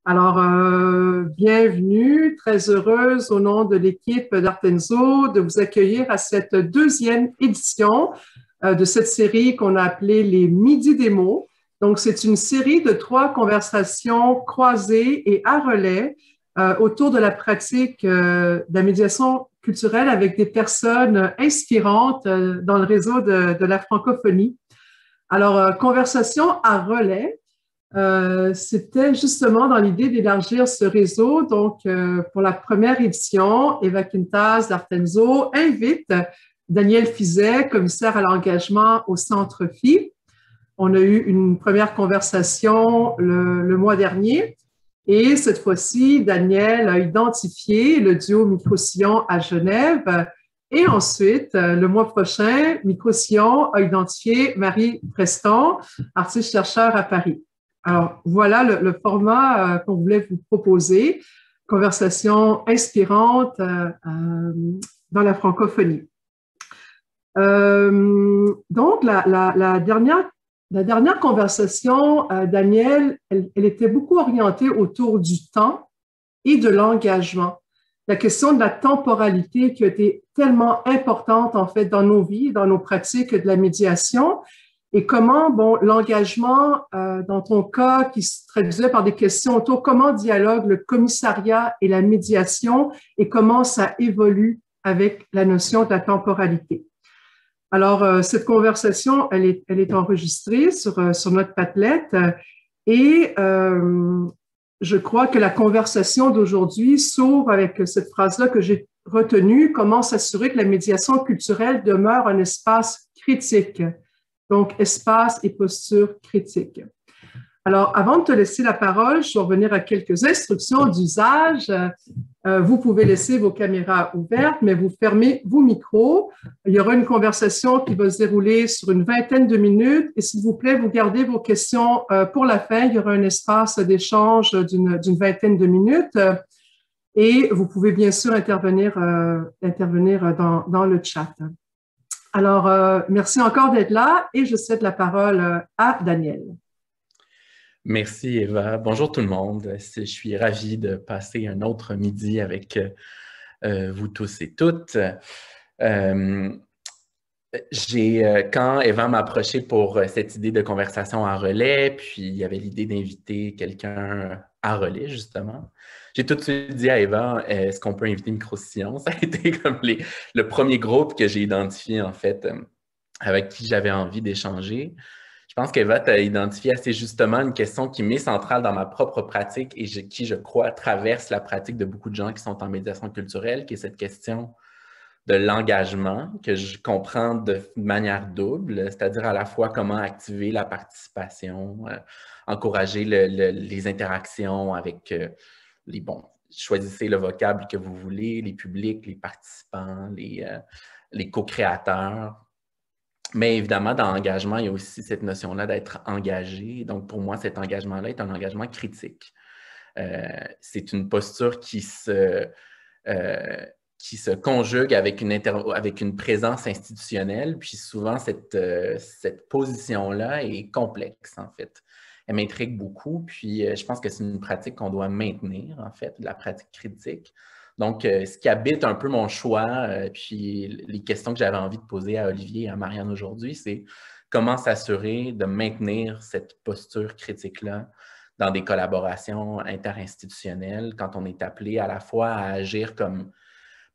Alors, bienvenue, très heureuse au nom de l'équipe d'Artenzo de vous accueillir à cette deuxième édition de cette série qu'on a appelée les Midis des mots. Donc, c'est une série de 3 conversations croisées et à relais autour de la pratique de la médiation culturelle avec des personnes inspirantes dans le réseau de la francophonie. Alors, conversation à relais. C'était justement dans l'idée d'élargir ce réseau. Donc, pour la première édition, Eva Quintas d'Artenzo invite Daniel Fizet, commissaire à l'engagement au Centre Phi. On a eu une première conversation le mois dernier et cette fois-ci, Daniel a identifié le duo Micro-Sillon à Genève et ensuite, le mois prochain, Micro-Sillon a identifié Marie Preston, artiste-chercheur à Paris. Alors, voilà le format qu'on voulait vous proposer, conversation inspirante dans la francophonie. Donc, la dernière conversation, Daniel, elle était beaucoup orientée autour du temps et de l'engagement. La question de la temporalité qui a été tellement importante, en fait, dans nos vies, dans nos pratiques de la médiation, et comment, bon, l'engagement, dans ton cas, qui se traduisait par des questions autour comment dialogue le commissariat et la médiation et comment ça évolue avec la notion de la temporalité. Alors, cette conversation, elle est enregistrée sur notre Padlet et je crois que la conversation d'aujourd'hui s'ouvre avec cette phrase-là que j'ai retenue, comment s'assurer que la médiation culturelle demeure un espace critique. Donc, espace et posture critique. Alors, avant de te laisser la parole, je vais revenir à quelques instructions d'usage. Vous pouvez laisser vos caméras ouvertes, mais vous fermez vos micros. Il y aura une conversation qui va se dérouler sur une vingtaine de minutes. Et s'il vous plaît, vous gardez vos questions pour la fin. Il y aura un espace d'échange d'une vingtaine de minutes. Et vous pouvez bien sûr intervenir dans le chat. Alors, merci encore d'être là et je cède la parole à Daniel. Merci Eva. Bonjour tout le monde. Je suis ravi de passer un autre midi avec vous tous et toutes. Quand Eva m'a approché pour cette idée de conversation à relais, puis il y avait l'idée d'inviter quelqu'un à relais, justement, j'ai tout de suite dit à Eva, est-ce qu'on peut inviter Micro-Sillon? Ça a été comme le premier groupe que j'ai identifié, en fait, avec qui j'avais envie d'échanger. Je pense qu'Eva t'a identifié assez justement une question qui m'est centrale dans ma propre pratique et qui, je crois, traverse la pratique de beaucoup de gens qui sont en médiation culturelle, qui est cette question de l'engagement, que je comprends de manière double, c'est-à-dire à la fois comment activer la participation, encourager les interactions avec choisissez le vocable que vous voulez, les publics, les participants, les co-créateurs. Mais évidemment, dans l'engagement, il y a aussi cette notion-là d'être engagé. Donc, pour moi, cet engagement-là est un engagement critique. C'est une posture qui se conjugue avec une présence institutionnelle. Puis souvent, cette position-là est complexe, en fait. Elle m'intrigue beaucoup. Puis je pense que c'est une pratique qu'on doit maintenir, en fait, la pratique critique. Donc, ce qui habite un peu mon choix, puis les questions que j'avais envie de poser à Olivier et à Marianne aujourd'hui, c'est comment s'assurer de maintenir cette posture critique-là dans des collaborations interinstitutionnelles quand on est appelé à la fois à agir comme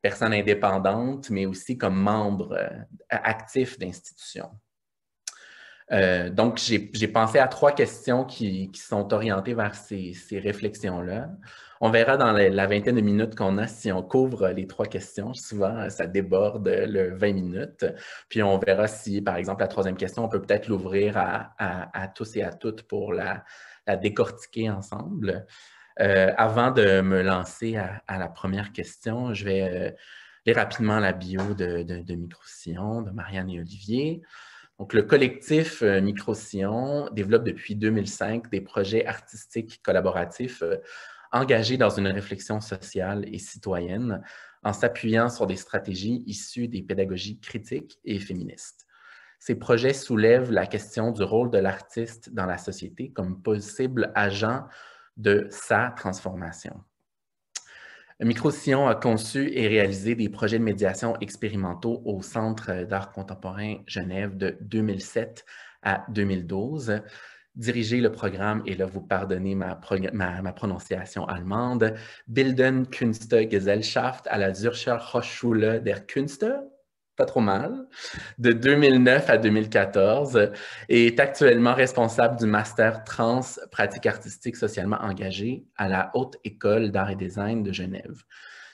personne indépendante, mais aussi comme membre actif d'institutions. Donc, j'ai pensé à 3 questions qui sont orientées vers ces réflexions-là. On verra dans la vingtaine de minutes qu'on a si on couvre les 3 questions. Souvent, ça déborde le 20 minutes. Puis, on verra si, par exemple, la 3e question, on peut peut-être l'ouvrir à tous et à toutes pour la décortiquer ensemble. Avant de me lancer à la première question, je vais lire rapidement la bio de Micro-Sillon, de Marianne et Olivier. Donc, le collectif Micro-Sillon développe depuis 2005 des projets artistiques collaboratifs engagés dans une réflexion sociale et citoyenne en s'appuyant sur des stratégies issues des pédagogies critiques et féministes. Ces projets soulèvent la question du rôle de l'artiste dans la société comme possible agent de sa transformation. Micro-Sillon a conçu et réalisé des projets de médiation expérimentaux au Centre d'art contemporain Genève de 2007 à 2012. Dirigé le programme, et là vous pardonnez ma prononciation allemande, Bildende-Künste-Gesellschaft à la Zürcher Hochschule der Künste, pas trop mal, de 2009 à 2014, et est actuellement responsable du master trans pratique artistique socialement engagée à la Haute École d'art et design de Genève.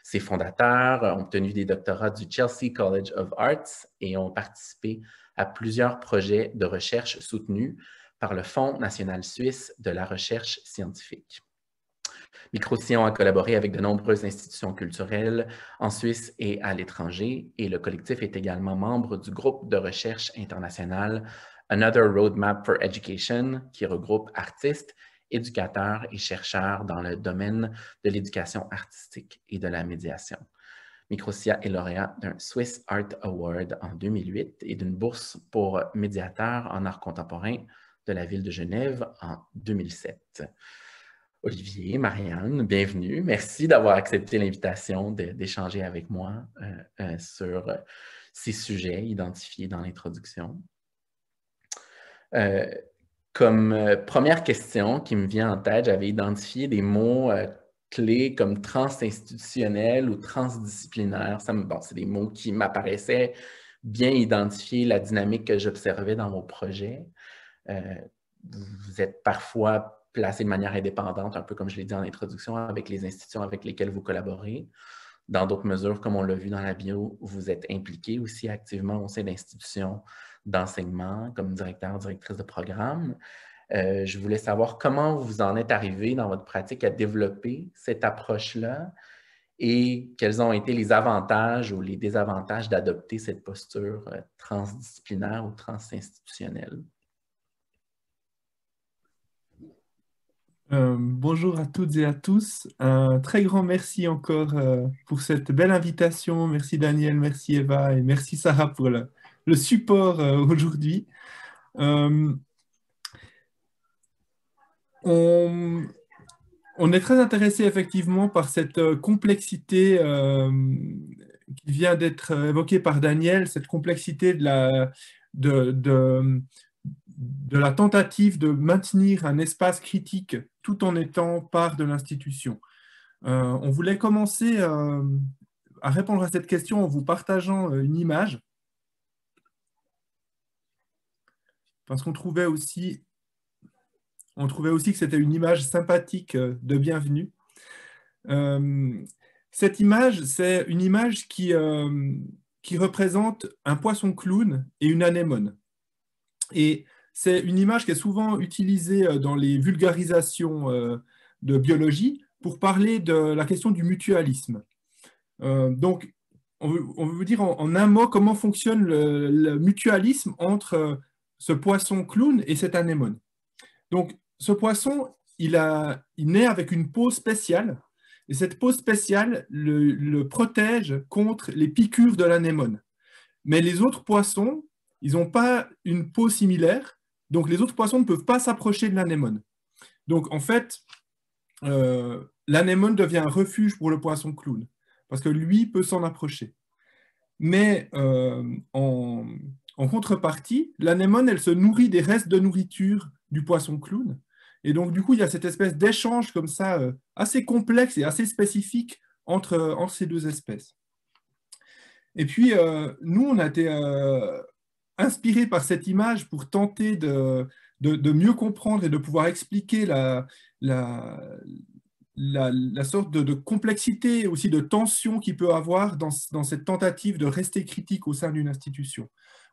Ses fondateurs ont obtenu des doctorats du Chelsea College of Arts et ont participé à plusieurs projets de recherche soutenus par le Fonds national suisse de la recherche scientifique. Micro-Sillon a collaboré avec de nombreuses institutions culturelles en Suisse et à l'étranger, et le collectif est également membre du groupe de recherche international Another Roadmap for Education, qui regroupe artistes, éducateurs et chercheurs dans le domaine de l'éducation artistique et de la médiation. Micro-Sillon est lauréat d'un Swiss Art Award en 2008 et d'une bourse pour médiateur en art contemporain de la ville de Genève en 2007. Olivier, Marianne, bienvenue. Merci d'avoir accepté l'invitation d'échanger avec moi sur ces sujets identifiés dans l'introduction. Comme première question qui me vient en tête, j'avais identifié des mots clés comme transinstitutionnel ou transdisciplinaire. Bon, c'est des mots qui m'apparaissaient bien identifier la dynamique que j'observais dans vos projets. Vous êtes parfois placé de manière indépendante, un peu comme je l'ai dit en introduction, avec les institutions avec lesquelles vous collaborez. Dans d'autres mesures, comme on l'a vu dans la bio, vous êtes impliqué aussi activement au sein d'institutions d'enseignement, comme directeur, directrice de programme. Je voulais savoir comment vous en êtes arrivé dans votre pratique à développer cette approche-là et quels ont été les avantages ou les désavantages d'adopter cette posture transdisciplinaire ou transinstitutionnelle. Bonjour à toutes et à tous. Un très grand merci encore pour cette belle invitation. Merci Daniel, merci Eva et merci Sarah pour le support aujourd'hui. On est très intéressé effectivement par cette complexité qui vient d'être évoquée par Daniel, cette complexité de la tentative de maintenir un espace critique tout en étant part de l'institution. On voulait commencer à répondre à cette question en vous partageant une image, parce qu'on trouvait aussi que c'était une image sympathique de bienvenue. Cette image, c'est une image qui représente un poisson clown et une anémone. Et c'est une image qui est souvent utilisée dans les vulgarisations de biologie pour parler de la question du mutualisme. Donc, on veut vous dire en un mot comment fonctionne le mutualisme entre ce poisson clown et cette anémone. Donc, ce poisson, il naît avec une peau spéciale, et cette peau spéciale le protège contre les piqûres de l'anémone. Mais les autres poissons, ils n'ont pas une peau similaire, donc les autres poissons ne peuvent pas s'approcher de l'anémone. Donc en fait, l'anémone devient un refuge pour le poisson clown, parce que lui peut s'en approcher. Mais en contrepartie, l'anémone, elle se nourrit des restes de nourriture du poisson clown. Et donc du coup, il y a cette espèce d'échange comme ça, assez complexe et assez spécifique entre ces deux espèces. Et puis, nous, on a été inspiré par cette image pour tenter de mieux comprendre et de pouvoir expliquer la sorte de complexité et aussi de tension qu'il peut avoir dans cette tentative de rester critique au sein d'une institution.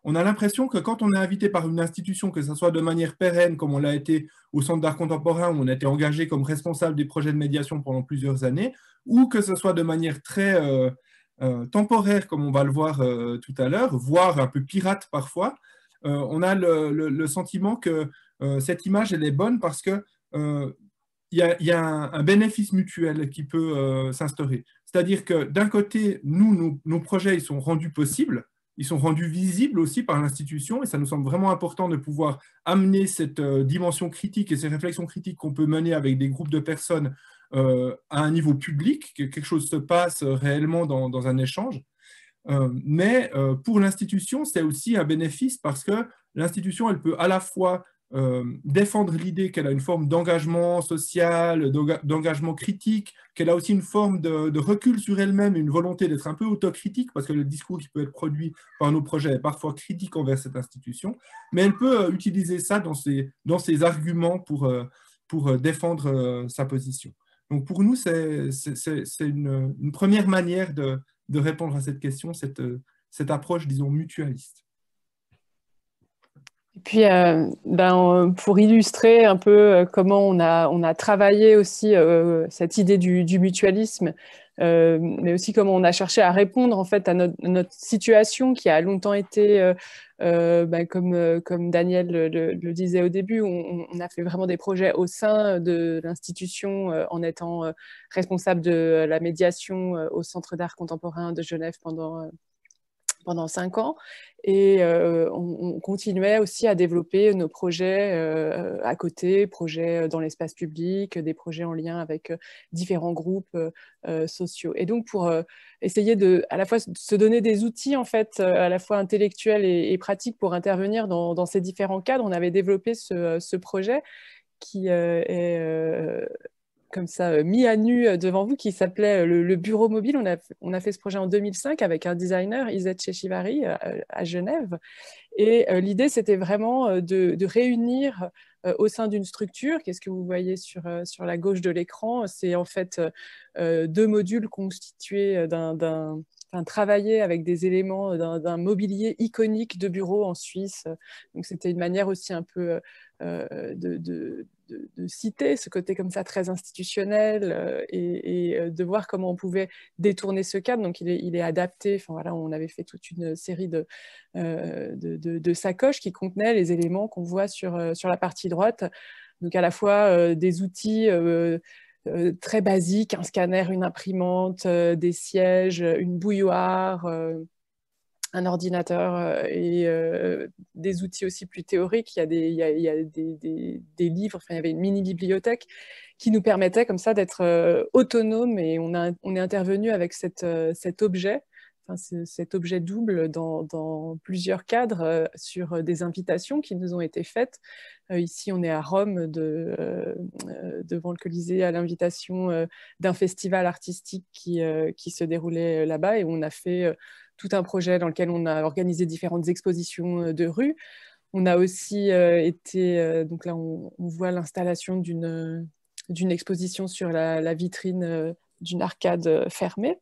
On a l'impression que quand on est invité par une institution, que ce soit de manière pérenne, comme on l'a été au Centre d'art contemporain, où on a été engagé comme responsable des projets de médiation pendant plusieurs années, ou que ce soit de manière très temporaire, comme on va le voir tout à l'heure, voire un peu pirate parfois, on a le sentiment que cette image, elle est bonne parce que il y a un bénéfice mutuel qui peut s'instaurer. C'est-à-dire que d'un côté, nos projets ils sont rendus possibles ils sont rendus visibles aussi par l'institution, et ça nous semble vraiment important de pouvoir amener cette dimension critique et ces réflexions critiques qu'on peut mener avec des groupes de personnes à un niveau public, que quelque chose se passe réellement dans un échange. Mais pour l'institution, c'est aussi un bénéfice parce que l'institution, elle peut à la fois défendre l'idée qu'elle a une forme d'engagement social, d'engagement critique, qu'elle a aussi une forme de recul sur elle-même, une volonté d'être un peu autocritique, parce que le discours qui peut être produit par nos projets est parfois critique envers cette institution, mais elle peut utiliser ça dans ses arguments pour défendre sa position. Donc pour nous, c'est une première manière de répondre à cette question, cette approche, disons, mutualiste. Et puis, pour illustrer un peu comment on a travaillé aussi cette idée du mutualisme, mais aussi comment on a cherché à répondre en fait à notre situation qui a longtemps été, comme Daniel le disait au début, on a fait vraiment des projets au sein de l'institution en étant responsable de la médiation au Centre d'art contemporain de Genève pendant 5 ans, et on continuait aussi à développer nos projets à côté, projets dans l'espace public, des projets en lien avec différents groupes sociaux. Et donc pour essayer à la fois se donner des outils en fait, à la fois intellectuels et pratiques pour intervenir dans ces différents cadres, on avait développé ce projet qui est comme ça, mis à nu devant vous, qui s'appelait le Bureau Mobile. On a fait ce projet en 2005 avec un designer, Izzet Cheshivari, à Genève. Et l'idée, c'était vraiment de réunir au sein d'une structure. Qu'est-ce que vous voyez sur la gauche de l'écran? C'est en fait 2 modules constitués travailler avec des éléments d'un mobilier iconique de bureau en Suisse. Donc, c'était une manière aussi un peu de citer ce côté comme ça très institutionnel et de voir comment on pouvait détourner ce cadre. Donc, il est adapté. Enfin, voilà, on avait fait toute une série de sacoches qui contenaient les éléments qu'on voit sur la partie droite. Donc, à la fois des outils très basiques, un scanner, une imprimante, des sièges, une bouilloire, un ordinateur et des outils aussi plus théoriques. Il y a des livres, enfin, il y avait une mini-bibliothèque qui nous permettait comme ça d'être autonome, et on est intervenu avec cet objet, enfin, cet objet double dans plusieurs cadres sur des invitations qui nous ont été faites. Ici, on est à Rome, devant le Colisée, à l'invitation d'un festival artistique qui se déroulait là-bas, et on a fait tout un projet dans lequel on a organisé différentes expositions de rue. On a aussi été, donc là on voit l'installation d'une exposition sur la vitrine d'une arcade fermée.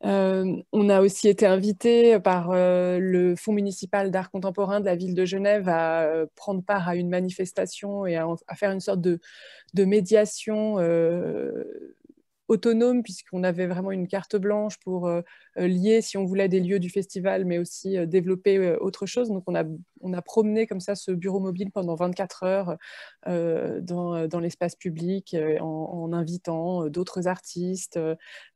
On a aussi été invité par le Fonds municipal d'art contemporain de la ville de Genève à prendre part à une manifestation et à faire une sorte de médiation autonome, puisqu'on avait vraiment une carte blanche pour lier, si on voulait, des lieux du festival, mais aussi développer autre chose. Donc, on a promené comme ça ce bureau mobile pendant 24 heures dans l'espace public, en invitant d'autres artistes,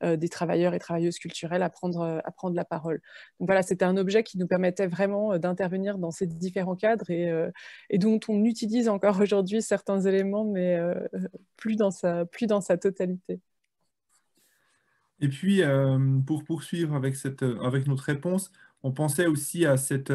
des travailleurs et travailleuses culturelles à prendre la parole. Donc voilà, c'était un objet qui nous permettait vraiment d'intervenir dans ces différents cadres et dont on utilise encore aujourd'hui certains éléments, mais plus dans sa totalité. Et puis, pour poursuivre avec notre réponse, on pensait aussi à cette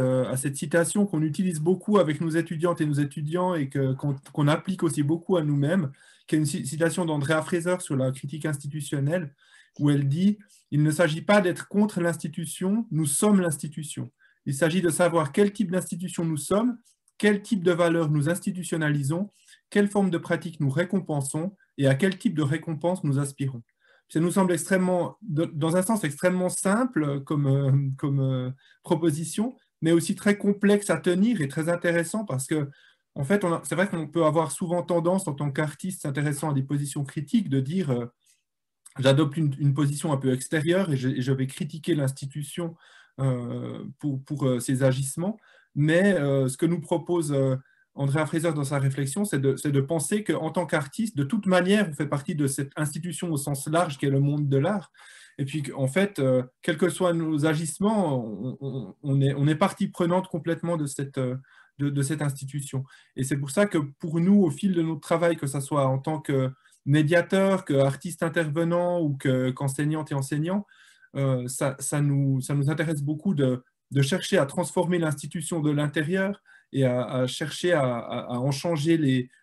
citation qu'on utilise beaucoup avec nos étudiantes et nos étudiants et qu'on applique aussi beaucoup à nous-mêmes, qui est une citation d'Andrea Fraser sur la critique institutionnelle, où elle dit « Il ne s'agit pas d'être contre l'institution, nous sommes l'institution. Il s'agit de savoir quel type d'institution nous sommes, quel type de valeurs nous institutionnalisons, quelle forme de pratique nous récompensons et à quel type de récompense nous aspirons. » Ça nous semble dans un sens extrêmement simple comme proposition, mais aussi très complexe à tenir et très intéressant parce que, en fait, c'est vrai qu'on peut avoir souvent tendance, en tant qu'artiste s'intéressant à des positions critiques, de dire j'adopte une position un peu extérieure et je vais critiquer l'institution pour ses agissements. Mais ce que nous propose Andrea Fraser dans sa réflexion, c'est de penser qu'en tant qu'artiste, de toute manière, on fait partie de cette institution au sens large qu'est le monde de l'art. Et puis, en fait, quels que soient nos agissements, on est partie prenante complètement de cette institution. Et c'est pour ça que pour nous, au fil de notre travail, que ce soit en tant que médiateur, qu'artiste intervenant ou qu'enseignante et enseignant, ça nous intéresse beaucoup de chercher à transformer l'institution de l'intérieur et à chercher à en changer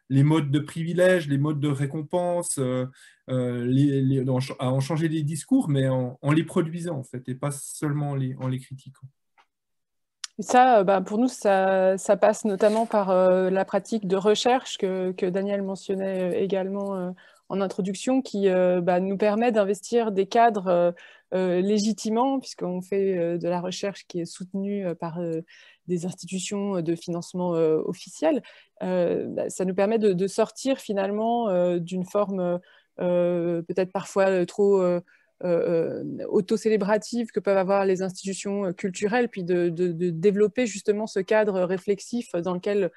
les modes de privilège, les modes de récompense, à en changer les discours, mais en les produisant, en fait, et pas seulement en les critiquant. Et ça, pour nous, ça passe notamment par la pratique de recherche que Daniel mentionnait également en introduction, qui nous permet d'investir des cadres légitimement, puisqu'on fait de la recherche qui est soutenue par des institutions de financement officielles. Ça nous permet de sortir finalement d'une forme peut-être parfois trop auto-célébratives que peuvent avoir les institutions culturelles, puis de développer justement ce cadre réflexif dans lequel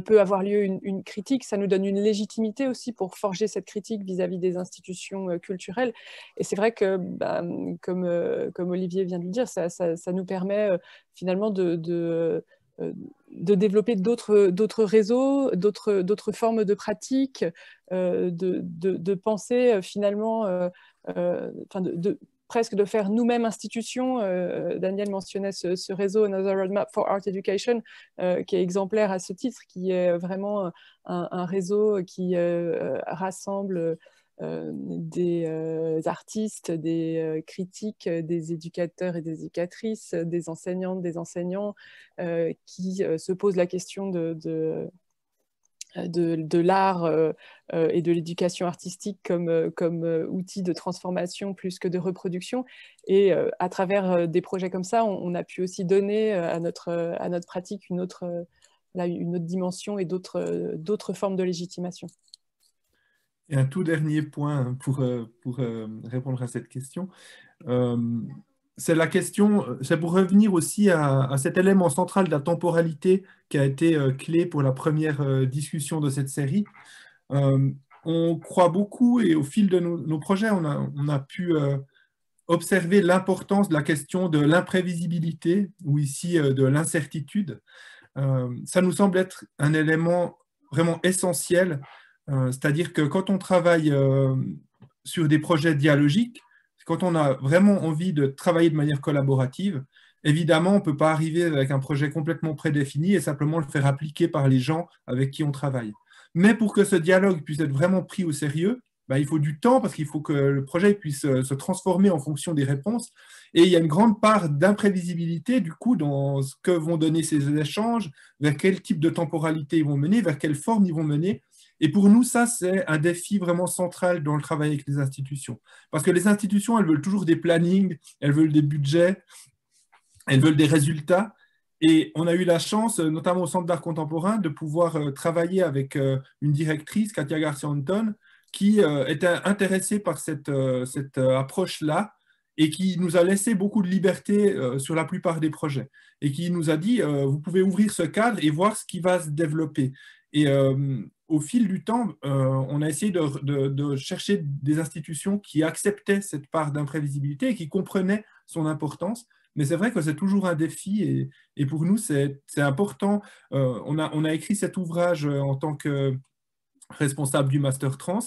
peut avoir lieu une critique. Ça nous donne une légitimité aussi pour forger cette critique vis-à-vis des institutions culturelles. Et c'est vrai que, comme Olivier vient de le dire, ça nous permet finalement de développer d'autres réseaux, d'autres formes de pratiques, de penser finalement presque de faire nous-mêmes institution. Daniel mentionnait ce réseau Another Roadmap for Art Education, qui est exemplaire à ce titre, qui est vraiment un réseau qui rassemble des artistes, des critiques, des éducateurs et des éducatrices, des enseignantes, des enseignants, qui se posent la question de l'art et de l'éducation artistique comme outil de transformation plus que de reproduction. Et à travers des projets comme ça, on a pu aussi donner à notre pratique une autre dimension et d'autres formes de légitimation. Et un tout dernier point pour répondre à cette question. C'est la question, c'est pour revenir aussi à cet élément central de la temporalité qui a été clé pour la première discussion de cette série. On croit beaucoup, et au fil de nos projets, on a pu observer l'importance de la question de l'imprévisibilité, ou ici de l'incertitude. Ça nous semble être un élément vraiment essentiel, c'est-à-dire que quand on travaille sur des projets dialogiques, quand on a vraiment envie de travailler de manière collaborative, évidemment, on ne peut pas arriver avec un projet complètement prédéfini et simplement le faire appliquer par les gens avec qui on travaille. Mais pour que ce dialogue puisse être vraiment pris au sérieux, il faut du temps, parce qu'il faut que le projet puisse se transformer en fonction des réponses. Et il y a une grande part d'imprévisibilité, du coup, dans ce que vont donner ces échanges, vers quel type de temporalité ils vont mener, vers quelle forme ils vont mener. Et pour nous, ça, c'est un défi vraiment central dans le travail avec les institutions. Parce que les institutions, elles veulent toujours des plannings, elles veulent des budgets, elles veulent des résultats. Et on a eu la chance, notamment au Centre d'art contemporain, de pouvoir travailler avec une directrice, Katia Garcia-Anton, qui était intéressée par cette approche-là et qui nous a laissé beaucoup de liberté sur la plupart des projets. Et qui nous a dit, vous pouvez ouvrir ce cadre et voir ce qui va se développer. Et au fil du temps, on a essayé de chercher des institutions qui acceptaient cette part d'imprévisibilité et qui comprenaient son importance. Mais c'est vrai que c'est toujours un défi et pour nous, c'est important. On a écrit cet ouvrage en tant que responsable du Master Trans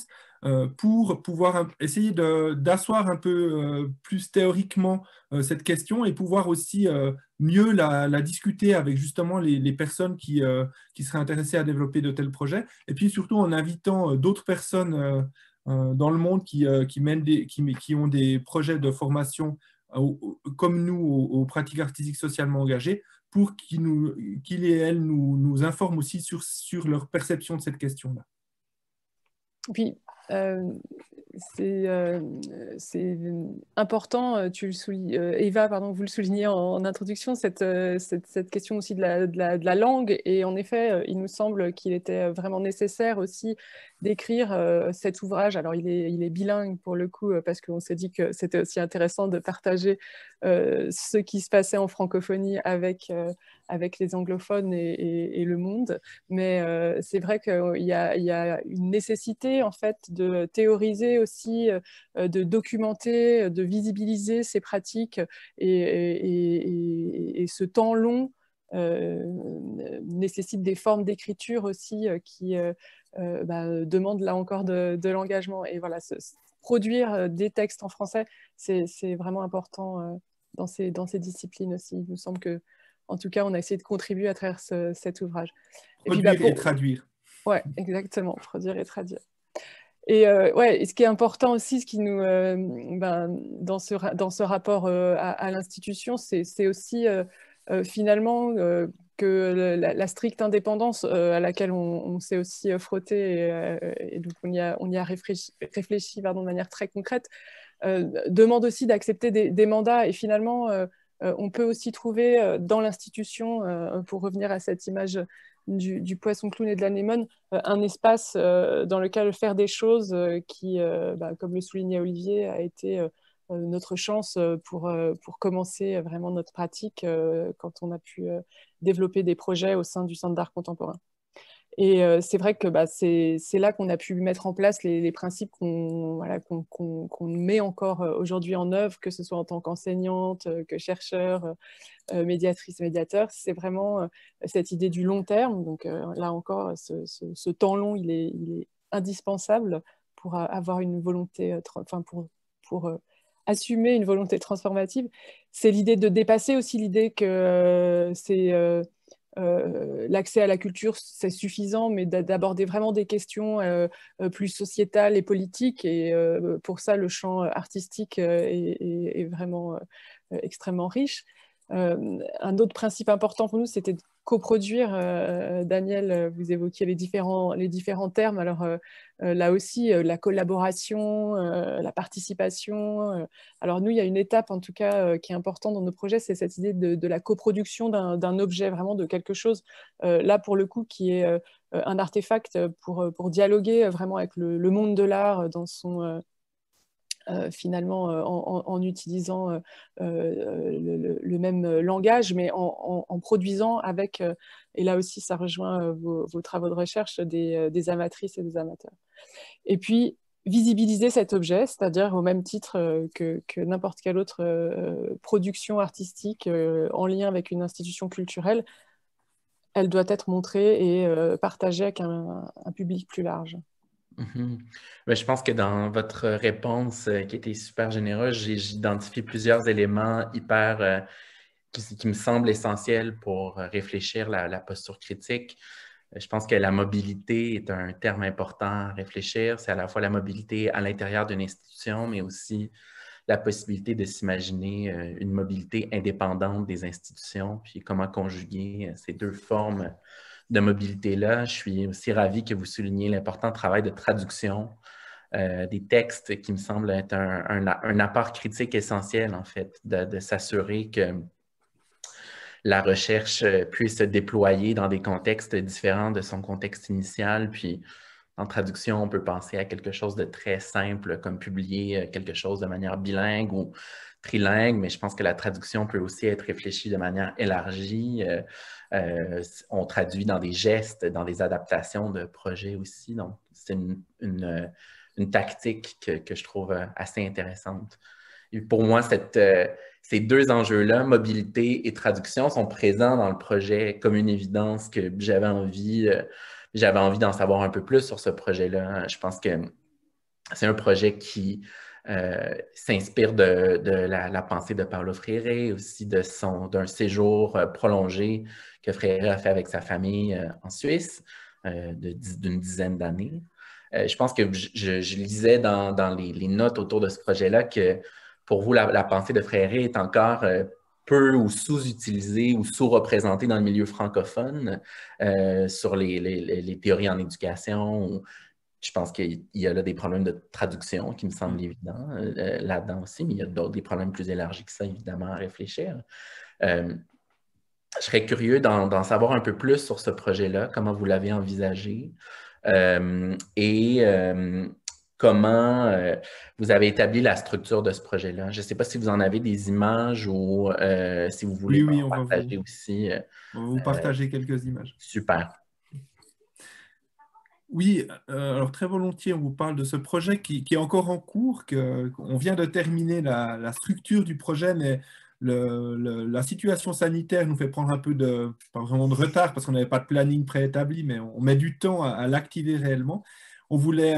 pour pouvoir essayer d'asseoir un peu plus théoriquement cette question et pouvoir aussi mieux la discuter avec justement les personnes qui seraient intéressées à développer de tels projets. Et puis surtout en invitant d'autres personnes dans le monde qui ont des projets de formation comme nous aux pratiques artistiques socialement engagées pour qu'ils et elles nous informent aussi sur leur perception de cette question-là. Puis, c'est important, Eva, vous le soulignez en introduction, cette question aussi de la langue. Et en effet, il nous semble qu'il était vraiment nécessaire aussi d'écrire cet ouvrage. Alors, il est bilingue pour le coup, parce qu'on s'est dit que c'était aussi intéressant de partager ce qui se passait en francophonie avec avec les anglophones et le monde. Mais c'est vrai qu'il y a une nécessité, en fait, de théoriser aussi, de documenter, de visibiliser ces pratiques et ce temps long nécessite des formes d'écriture aussi qui demandent là encore de l'engagement. Et voilà, produire des textes en français, c'est vraiment important dans ces disciplines aussi. Il me semble que, en tout cas, on a essayé de contribuer à travers cet ouvrage. Produire et traduire. Oui, exactement, produire et traduire. Et ce qui est important aussi, ce qui nous, dans ce rapport à l'institution, c'est aussi finalement que la stricte indépendance à laquelle on s'est aussi frotté et donc on y a réfléchi de manière très concrète, demande aussi d'accepter des mandats. Et finalement, on peut aussi trouver dans l'institution, pour revenir à cette image du poisson clown et de l'anémone, un espace dans lequel faire des choses qui, comme le soulignait Olivier, a été notre chance pour commencer vraiment notre pratique quand on a pu développer des projets au sein du Centre d'art contemporain. Et c'est vrai que c'est là qu'on a pu mettre en place les principes qu'on met encore aujourd'hui en œuvre, que ce soit en tant qu'enseignante, que chercheur, médiatrice, médiateur. C'est vraiment cette idée du long terme. Donc là encore, ce temps long, il est indispensable pour avoir une volonté, pour assumer une volonté transformative. C'est l'idée de dépasser aussi l'idée que l'accès à la culture, c'est suffisant, mais d'aborder vraiment des questions plus sociétales et politiques. Et pour ça, le champ artistique est vraiment extrêmement riche. Un autre principe important pour nous, c'était de coproduire. Daniel, vous évoquiez les différents termes. Alors là aussi, la collaboration, la participation. Alors nous, il y a une étape en tout cas qui est importante dans nos projets, c'est cette idée de la coproduction d'un objet, vraiment de quelque chose, là pour le coup, qui est un artefact pour dialoguer vraiment avec le monde de l'art dans son... finalement en utilisant le même langage, mais en produisant avec, et là aussi ça rejoint vos travaux de recherche, des amatrices et des amateurs. Et puis, visibiliser cet objet, c'est-à-dire au même titre que n'importe quelle autre production artistique en lien avec une institution culturelle, elle doit être montrée et partagée avec un public plus large. Mais je pense que dans votre réponse qui était super généreuse, j'ai identifié plusieurs éléments hyper qui me semblent essentiels pour réfléchir la posture critique. Je pense que la mobilité est un terme important à réfléchir. C'est à la fois la mobilité à l'intérieur d'une institution, mais aussi la possibilité de s'imaginer une mobilité indépendante des institutions, puis comment conjuguer ces deux formes de mobilité-là. Je suis aussi ravi que vous souligniez l'important travail de traduction des textes qui me semble être un apport critique essentiel, en fait, de s'assurer que la recherche puisse se déployer dans des contextes différents de son contexte initial. Puis, en traduction, on peut penser à quelque chose de très simple, comme publier quelque chose de manière bilingue ou trilingue, mais je pense que la traduction peut aussi être réfléchie de manière élargie. On traduit dans des gestes, dans des adaptations de projets aussi. Donc, c'est une tactique que je trouve assez intéressante. Et pour moi, ces deux enjeux-là, mobilité et traduction, sont présents dans le projet comme une évidence que j'avais envie d'en savoir un peu plus sur ce projet-là. Je pense que c'est un projet qui s'inspire de la pensée de Paulo Freire, aussi d'un séjour prolongé que Freire a fait avec sa famille en Suisse d'une dizaine d'années. Je pense que je lisais dans les notes autour de ce projet-là que pour vous, la pensée de Freire est encore peu ou sous-utilisée ou sous-représentée dans le milieu francophone sur les théories en éducation. Je pense qu'il y a là des problèmes de traduction qui me semblent évidents là-dedans aussi, mais il y a des problèmes plus élargis que ça, évidemment, à réfléchir. Je serais curieux d'en savoir un peu plus sur ce projet-là, comment vous l'avez envisagé et comment vous avez établi la structure de ce projet-là. Je ne sais pas si vous en avez des images ou si vous voulez Oui, en partager aussi. On va vous partager quelques images. Super. Oui, alors très volontiers, on vous parle de ce projet qui est encore en cours, on vient de terminer la structure du projet, mais la situation sanitaire nous fait prendre un peu pas vraiment de retard parce qu'on n'avait pas de planning préétabli, mais on met du temps à l'activer réellement. On voulait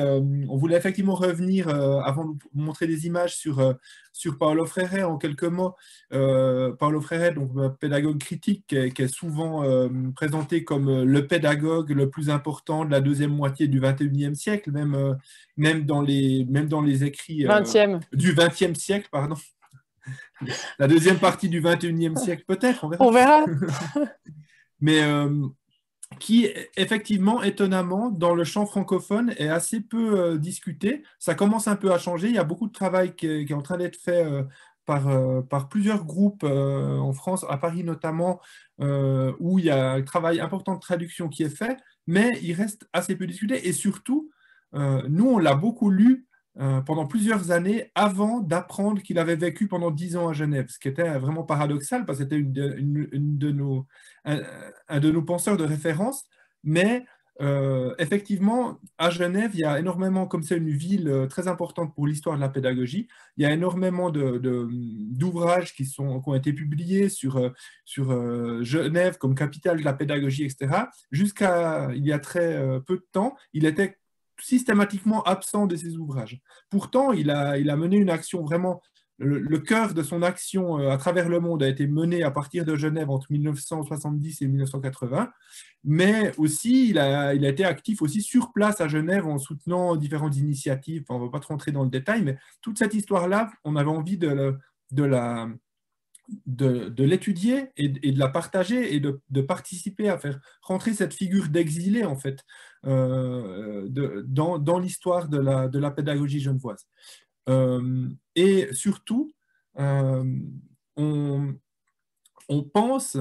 effectivement revenir, avant de vous montrer des images, sur Paulo Freire en quelques mots. Paulo Freire, donc pédagogue critique, qui est souvent présenté comme le pédagogue le plus important de la deuxième moitié du XXIe siècle, même dans les écrits 20e. du XXe siècle, pardon. La deuxième partie du XXIe siècle, peut-être, on verra. On verra. Mais qui, effectivement, étonnamment, dans le champ francophone, est assez peu discuté. Ça commence un peu à changer. Il y a beaucoup de travail qui est en train d'être fait par plusieurs groupes en France, à Paris notamment, où il y a un travail important de traduction qui est fait, mais il reste assez peu discuté. Et surtout, nous, on l'a beaucoup lu pendant plusieurs années avant d'apprendre qu'il avait vécu pendant 10 ans à Genève, ce qui était vraiment paradoxal parce que c'était un de nos penseurs de référence, mais effectivement, à Genève, il y a énormément, comme c'est une ville très importante pour l'histoire de la pédagogie, il y a énormément d'ouvrages qui ont été publiés sur Genève comme capitale de la pédagogie, etc. Jusqu'à il y a très peu de temps, il était systématiquement absent de ces ouvrages. Pourtant, il a mené une action vraiment, le cœur de son action à travers le monde a été mené à partir de Genève entre 1970 et 1980, mais aussi il a été actif aussi sur place à Genève en soutenant différentes initiatives. Enfin, on ne va pas trop rentrer dans le détail, mais toute cette histoire-là, on avait envie de l'étudier et de la partager et de participer à faire rentrer cette figure d'exilé, en fait, dans l'histoire de la pédagogie genevoise. Et surtout, on pense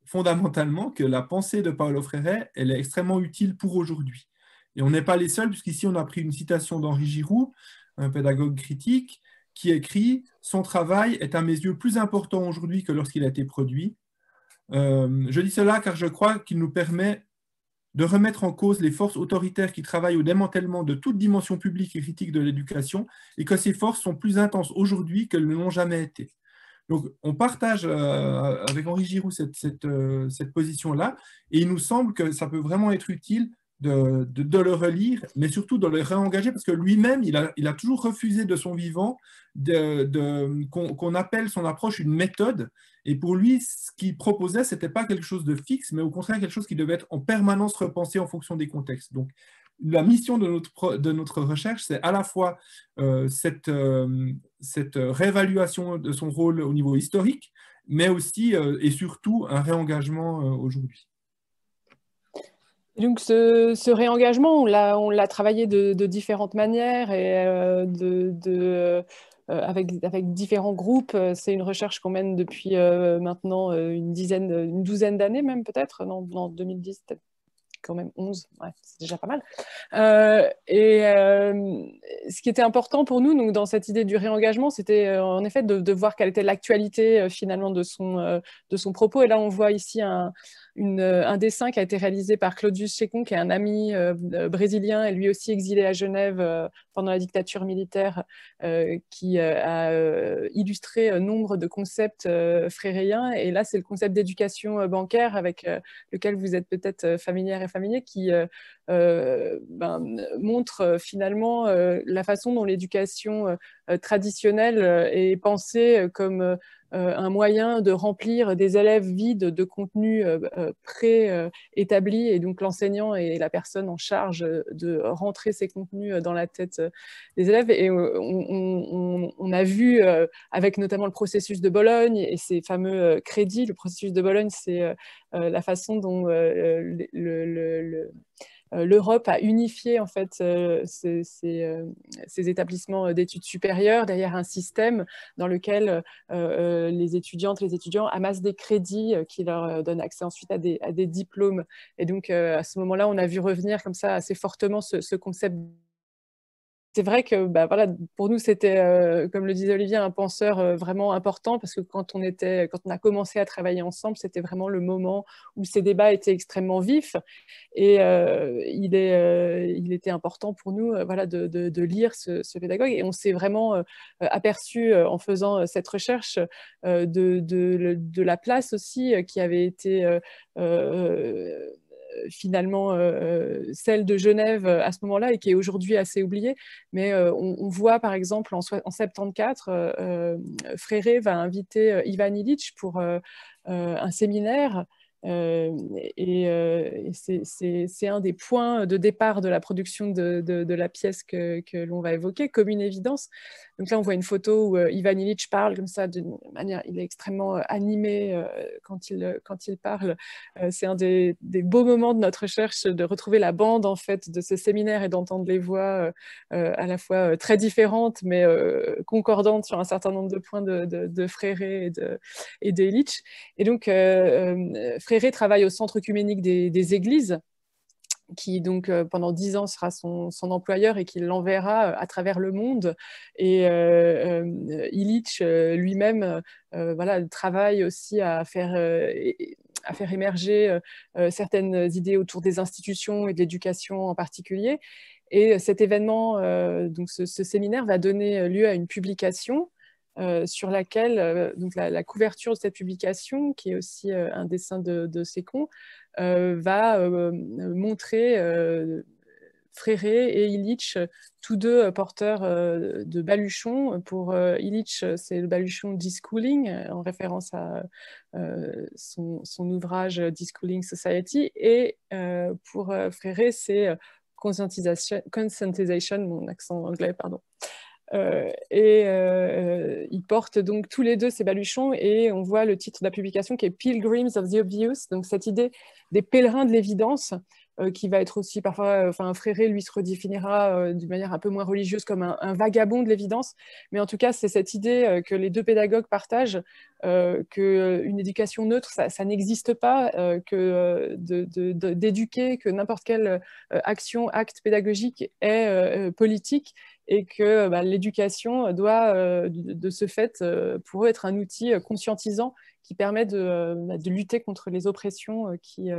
fondamentalement que la pensée de Paulo Freire, elle est extrêmement utile pour aujourd'hui. Et on n'est pas les seuls, puisqu'ici on a pris une citation d'Henri Giroux, un pédagogue critique, qui écrit « Son travail est à mes yeux plus important aujourd'hui que lorsqu'il a été produit. Je dis cela car je crois qu'il nous permet de remettre en cause les forces autoritaires qui travaillent au démantèlement de toute dimension publique et critique de l'éducation et que ces forces sont plus intenses aujourd'hui qu'elles ne l'ont jamais été. » Donc, on partage avec Henri Giroux cette position-là et il nous semble que ça peut vraiment être utile de le relire, mais surtout de le réengager, parce que lui-même, il a toujours refusé de son vivant qu'on appelle son approche une méthode. Et pour lui, ce qu'il proposait, ce n'était pas quelque chose de fixe, mais au contraire quelque chose qui devait être en permanence repensé en fonction des contextes. Donc, la mission de notre recherche, c'est à la fois cette réévaluation de son rôle au niveau historique, mais aussi et surtout un réengagement aujourd'hui. Donc ce réengagement, on l'a travaillé de différentes manières et avec différents groupes. C'est une recherche qu'on mène depuis maintenant une douzaine d'années même peut-être, non, 2010 peut-être. Quand même 11, ouais, c'est déjà pas mal. Ce qui était important pour nous, donc, dans cette idée du réengagement, c'était en effet de voir quelle était l'actualité finalement de son propos. Et là, on voit ici un dessin qui a été réalisé par Claudius Chekon, qui est un ami brésilien et lui aussi exilé à Genève pendant la dictature militaire, qui a illustré nombre de concepts fréréens. Et là, c'est le concept d'éducation bancaire avec lequel vous êtes peut-être familière et familier, qui montre finalement la façon dont l'éducation traditionnelle est pensée comme un moyen de remplir des élèves vides de contenu pré-établi, et donc l'enseignant est la personne en charge de rentrer ces contenus dans la tête des élèves. Et on a vu avec notamment le processus de Bologne et ces fameux crédits. Le processus de Bologne, c'est la façon dont l'Europe a unifié en fait ces établissements d'études supérieures derrière un système dans lequel les étudiantes et les étudiants amassent des crédits qui leur donnent accès ensuite à des diplômes. Et donc à ce moment-là, on a vu revenir comme ça assez fortement ce concept c'est vrai que bah, voilà, pour nous, c'était, comme le disait Olivier, un penseur vraiment important parce que quand on a commencé à travailler ensemble, c'était vraiment le moment où ces débats étaient extrêmement vifs. Et il était important pour nous voilà, de lire ce pédagogue. Et on s'est vraiment aperçu en faisant cette recherche de la place aussi qui avait été finalement celle de Genève à ce moment-là et qui est aujourd'hui assez oubliée. Mais on voit par exemple en 74, Freire va inviter Ivan Illich pour un séminaire. Et c'est un des points de départ de la production de la pièce que l'on va évoquer, comme une évidence. Donc là, on voit une photo où Ivan Illich parle comme ça, d'une manière, il est extrêmement animé quand il parle. C'est un des beaux moments de notre recherche, de retrouver la bande en fait de ce séminaire et d'entendre les voix à la fois très différentes, mais concordantes sur un certain nombre de points de Freire et d'Illich. Et donc, Freire travaille au Centre œcuménique des Églises, qui donc pendant 10 ans sera son employeur et qui l'enverra à travers le monde. Et Illich lui-même voilà, travaille aussi à faire émerger certaines idées autour des institutions et de l'éducation en particulier. Et cet événement, donc ce séminaire va donner lieu à une publication sur laquelle donc la couverture de cette publication, qui est aussi un dessin de Sécon, va montrer Freire et Illich, tous deux porteurs de baluchons. Pour Illich, c'est le baluchon Deschooling, en référence à son ouvrage Deschooling Society. Et pour Freire, c'est Conscientization, mon accent anglais, pardon. Ils portent donc tous les deux ces baluchons et on voit le titre de la publication qui est Pilgrims of the Obvious, donc cette idée des pèlerins de l'évidence qui va être aussi parfois, Freire lui se redéfinira d'une manière un peu moins religieuse comme un vagabond de l'évidence, mais en tout cas c'est cette idée que les deux pédagogues partagent, qu'une éducation neutre ça n'existe pas, que d'éduquer, que n'importe quelle action, acte pédagogique est politique, et que l'éducation doit, de ce fait, pour eux, être un outil conscientisant qui permet de lutter contre les oppressions qui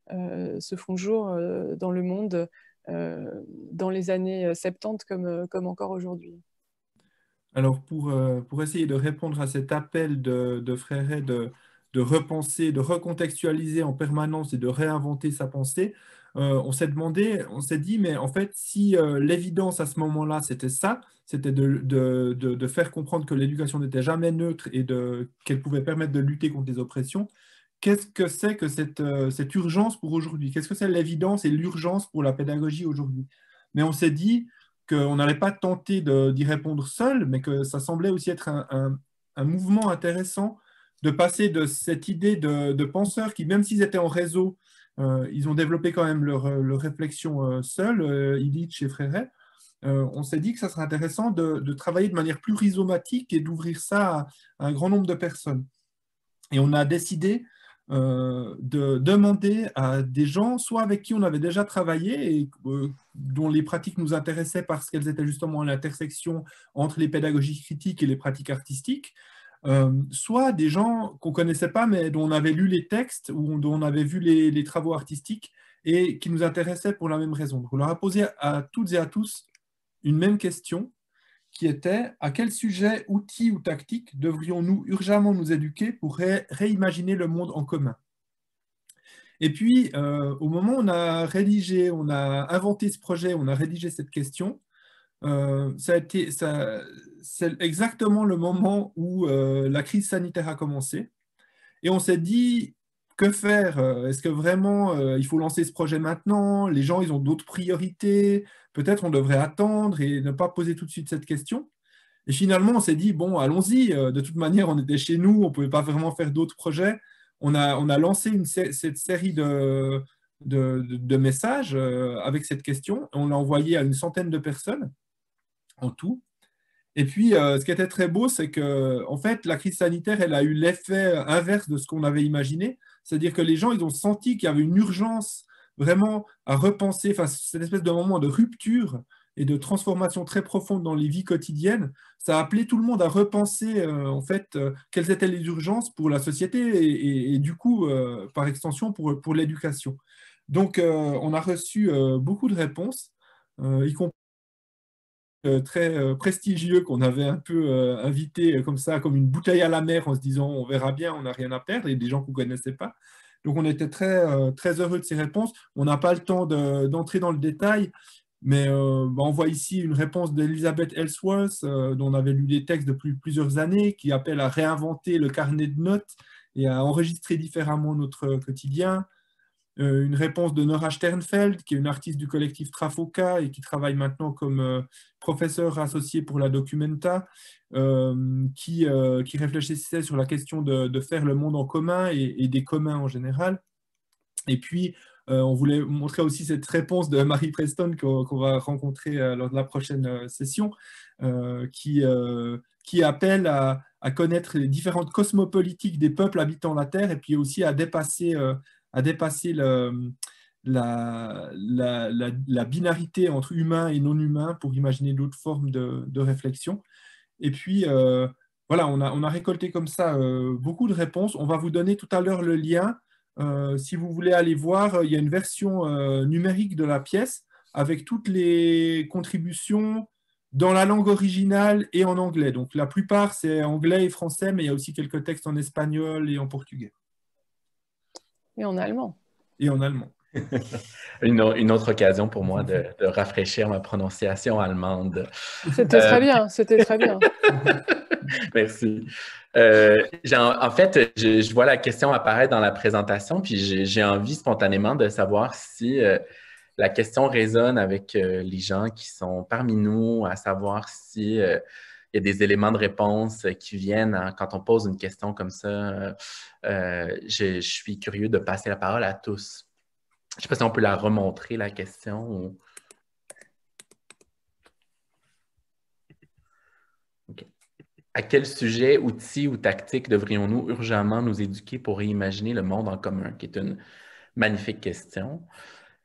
se font jour dans le monde dans les années 70 comme encore aujourd'hui. Alors, pour essayer de répondre à cet appel de Freire de repenser, de recontextualiser en permanence et de réinventer sa pensée, on s'est dit, mais en fait, si l'évidence à ce moment-là, c'était ça, c'était de faire comprendre que l'éducation n'était jamais neutre et qu'elle pouvait permettre de lutter contre les oppressions, qu'est-ce que c'est que cette urgence pour aujourd'hui? Qu'est-ce que c'est l'évidence et l'urgence pour la pédagogie aujourd'hui? Mais on s'est dit qu'on n'allait pas tenter d'y répondre seul, mais que ça semblait aussi être un mouvement intéressant de passer de cette idée de penseurs qui, même s'ils étaient en réseau, ils ont développé quand même leur réflexion seuls, Illich et Freire. On s'est dit que ça serait intéressant de travailler de manière plus rhizomatique et d'ouvrir ça à un grand nombre de personnes. Et on a décidé de demander à des gens, soit avec qui on avait déjà travaillé et dont les pratiques nous intéressaient parce qu'elles étaient justement à l'intersection entre les pédagogies critiques et les pratiques artistiques, soit des gens qu'on ne connaissait pas mais dont on avait lu les textes ou dont on avait vu les travaux artistiques et qui nous intéressaient pour la même raison. Donc on leur a posé à toutes et à tous une même question, qui était à quel sujet, outil ou tactique devrions-nous urgemment nous éduquer pour réimaginer le monde en commun? Et puis, au moment où on a inventé ce projet, on a rédigé cette question, c'est exactement le moment où la crise sanitaire a commencé. Et on s'est dit, que faire? Est-ce que vraiment il faut lancer ce projet maintenant? Les gens, ils ont d'autres priorités. Peut-être on devrait attendre et ne pas poser tout de suite cette question. Et finalement, on s'est dit, bon, allons-y. De toute manière, on était chez nous, on ne pouvait pas vraiment faire d'autres projets. On a lancé cette série de messages avec cette question. On l'a envoyé à une centaine de personnes en tout. Et puis, ce qui était très beau, c'est que, en fait, la crise sanitaire, elle a eu l'effet inverse de ce qu'on avait imaginé. C'est-à-dire que les gens, ils ont senti qu'il y avait une urgence vraiment à repenser, enfin, cette espèce de moment de rupture et de transformations très profondes dans les vies quotidiennes, ça a appelé tout le monde à repenser en fait quelles étaient les urgences pour la société et du coup, par extension, pour l'éducation. Donc, on a reçu beaucoup de réponses, y compris très prestigieux qu'on avait un peu invité comme ça, comme une bouteille à la mer en se disant on verra bien, on n'a rien à perdre, et des gens qu'on ne connaissait pas. Donc on était très heureux de ces réponses. On n'a pas le temps d'entrer dans le détail, mais on voit ici une réponse d'Elizabeth Ellsworth, dont on avait lu des textes depuis plusieurs années, qui appelle à réinventer le carnet de notes et à enregistrer différemment notre quotidien. Une réponse de Nora Sternfeld, qui est une artiste du collectif Trafoca et qui travaille maintenant comme professeur associé pour la Documenta, qui réfléchissait sur la question de faire le monde en commun et des communs en général. Et puis, on voulait montrer aussi cette réponse de Marie Preston qu'on va rencontrer lors de la prochaine session, qui appelle à connaître les différentes cosmopolitiques des peuples habitant la Terre et puis aussi à dépasser la binarité entre humain et non humain pour imaginer d'autres formes de réflexion. Et puis, voilà, on a récolté comme ça beaucoup de réponses. On va vous donner tout à l'heure le lien. Si vous voulez aller voir, il y a une version numérique de la pièce avec toutes les contributions dans la langue originale et en anglais. Donc, la plupart, c'est anglais et français, mais il y a aussi quelques textes en espagnol et en portugais. Et en allemand. Et en allemand. Une autre occasion pour moi de rafraîchir ma prononciation allemande. C'était très bien, c'était très bien. Merci. En fait, je vois la question apparaître dans la présentation, puis j'ai envie spontanément de savoir si la question résonne avec les gens qui sont parmi nous, à savoir si il y a des éléments de réponse qui viennent quand on pose une question comme ça. Je suis curieux de passer la parole à tous. Je ne sais pas si on peut la remontrer, la question. Ou... Okay. À quel sujet, outil ou tactique devrions-nous urgemment nous éduquer pour réimaginer le monde en commun, qui est une magnifique question.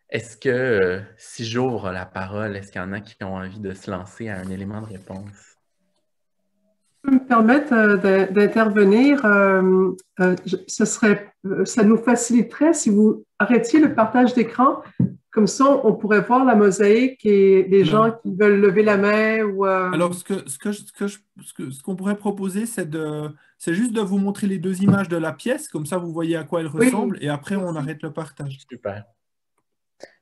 Est-ce que, si j'ouvre la parole, est-ce qu'il y en a qui ont envie de se lancer à un élément de réponse? Me permettre d'intervenir, ça nous faciliterait si vous arrêtiez le partage d'écran. Comme ça, on pourrait voir la mosaïque et les gens qui veulent lever la main. Ou, Alors, ce qu'on pourrait proposer, c'est juste de vous montrer les deux images de la pièce, comme ça vous voyez à quoi elles ressemblent, et après on arrête le partage. Super.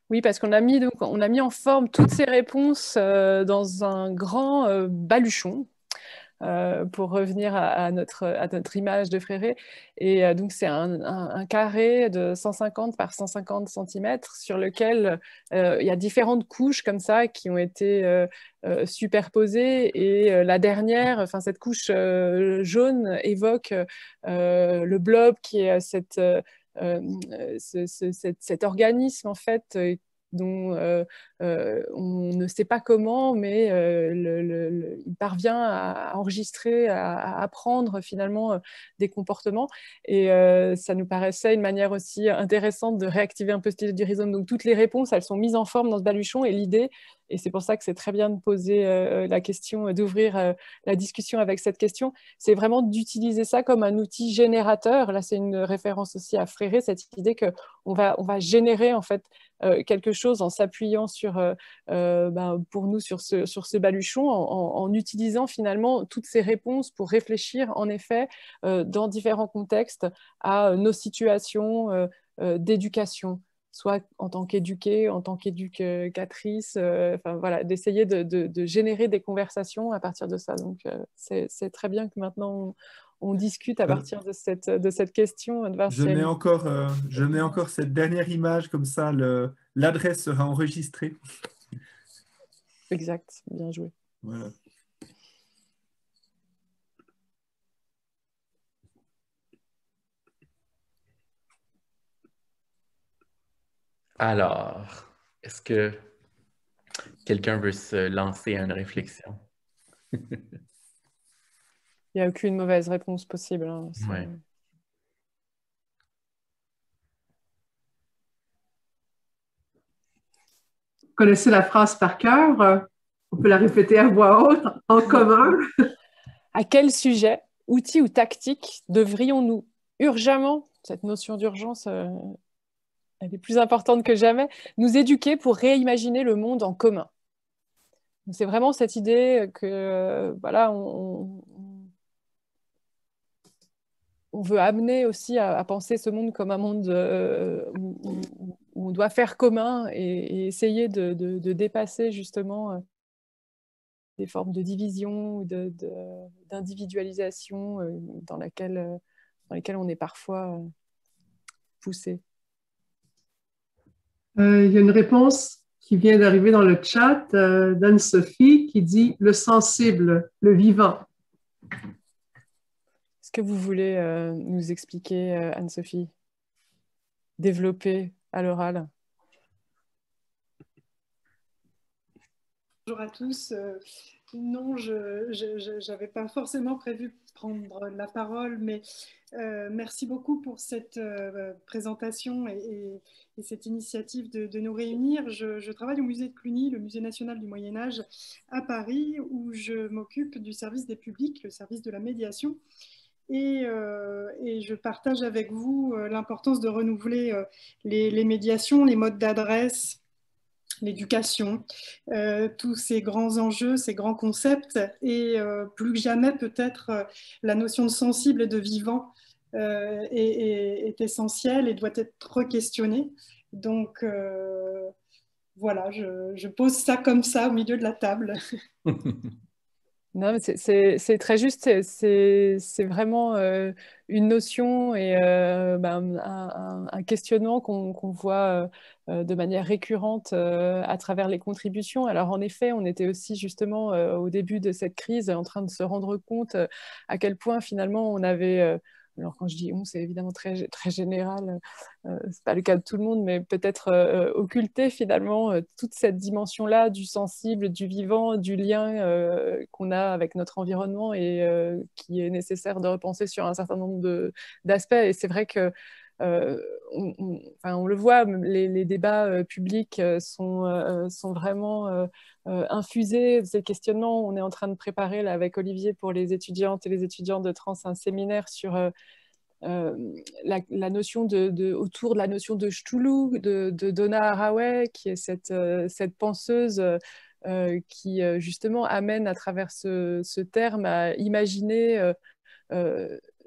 Oui, parce qu'on a mis en forme toutes ces réponses dans un grand baluchon. Pour revenir à notre image de Fréré. Et donc, c'est un carré de 150 par 150 cm sur lequel il y a différentes couches comme ça qui ont été superposées. Et la dernière, enfin, cette couche jaune évoque le blob qui est cet organisme, en fait, dont on ne sait pas comment, mais il parvient à enregistrer, à apprendre finalement des comportements. Et ça nous paraissait une manière aussi intéressante de réactiver un peu ce du rhizome. Donc toutes les réponses, elles sont mises en forme dans ce baluchon, et l'idée, et c'est pour ça que c'est très bien de poser la question, d'ouvrir la discussion avec cette question, c'est vraiment d'utiliser ça comme un outil générateur. Là, c'est une référence aussi à Fréré, cette idée qu'on va générer en fait quelque chose en s'appuyant pour nous sur ce baluchon, en utilisant finalement toutes ces réponses pour réfléchir en effet dans différents contextes à nos situations d'éducation, soit en tant qu'éduquée, en tant qu'éducatrice, voilà, d'essayer de générer des conversations à partir de ça. Donc c'est très bien que maintenant on discute à partir de cette question. Je mets encore cette dernière image, comme ça l'adresse sera enregistrée. Exact, bien joué. Voilà. Alors, est-ce que quelqu'un veut se lancer à une réflexion? Il n'y a aucune mauvaise réponse possible. Hein. Ouais. Vous connaissez la phrase par cœur? On peut la répéter à voix haute, en commun. À quel sujet, outils ou tactiques devrions-nous urgemment, cette notion d'urgence, elle est plus importante que jamais, nous éduquer pour réimaginer le monde en commun? C'est vraiment cette idée que voilà, on veut amener aussi à penser ce monde comme un monde où on doit faire commun et essayer de dépasser justement des formes de division ou d'individualisation dans lesquelles on est parfois poussé. Il y a une réponse qui vient d'arriver dans le chat d'Anne-Sophie qui dit « le sensible, le vivant ». Est-ce que vous voulez nous expliquer, Anne-Sophie, développer à l'oral? Bonjour à tous. Non, je n'avais pas forcément prévu prendre la parole, mais merci beaucoup pour cette présentation et cette initiative de nous réunir. Je travaille au musée de Cluny, le musée national du Moyen-Âge à Paris, où je m'occupe du service des publics, le service de la médiation. Et je partage avec vous l'importance de renouveler les médiations, les modes d'adresse, l'éducation, tous ces grands enjeux, ces grands concepts, et plus que jamais peut-être la notion de sensible et de vivant est essentielle et doit être questionnée. Donc voilà, je pose ça comme ça au milieu de la table. Non, mais c'est très juste, c'est vraiment une notion et un questionnement qu'on voit de manière récurrente à travers les contributions. Alors en effet, on était aussi justement au début de cette crise en train de se rendre compte à quel point finalement on avait... alors quand je dis on, c'est évidemment très, très général, c'est pas le cas de tout le monde, mais peut-être occulter finalement toute cette dimension-là du sensible, du vivant, du lien qu'on a avec notre environnement et qui est nécessaire de repenser sur un certain nombre d'aspects. Et c'est vrai que on le voit, les débats publics sont vraiment infusés de ces questionnements. On est en train de préparer là, avec Olivier pour les étudiantes et les étudiants de Trans un séminaire sur la notion autour de la notion de Cthulhu, de Donna Haraway, qui est cette penseuse qui justement amène à travers ce terme à imaginer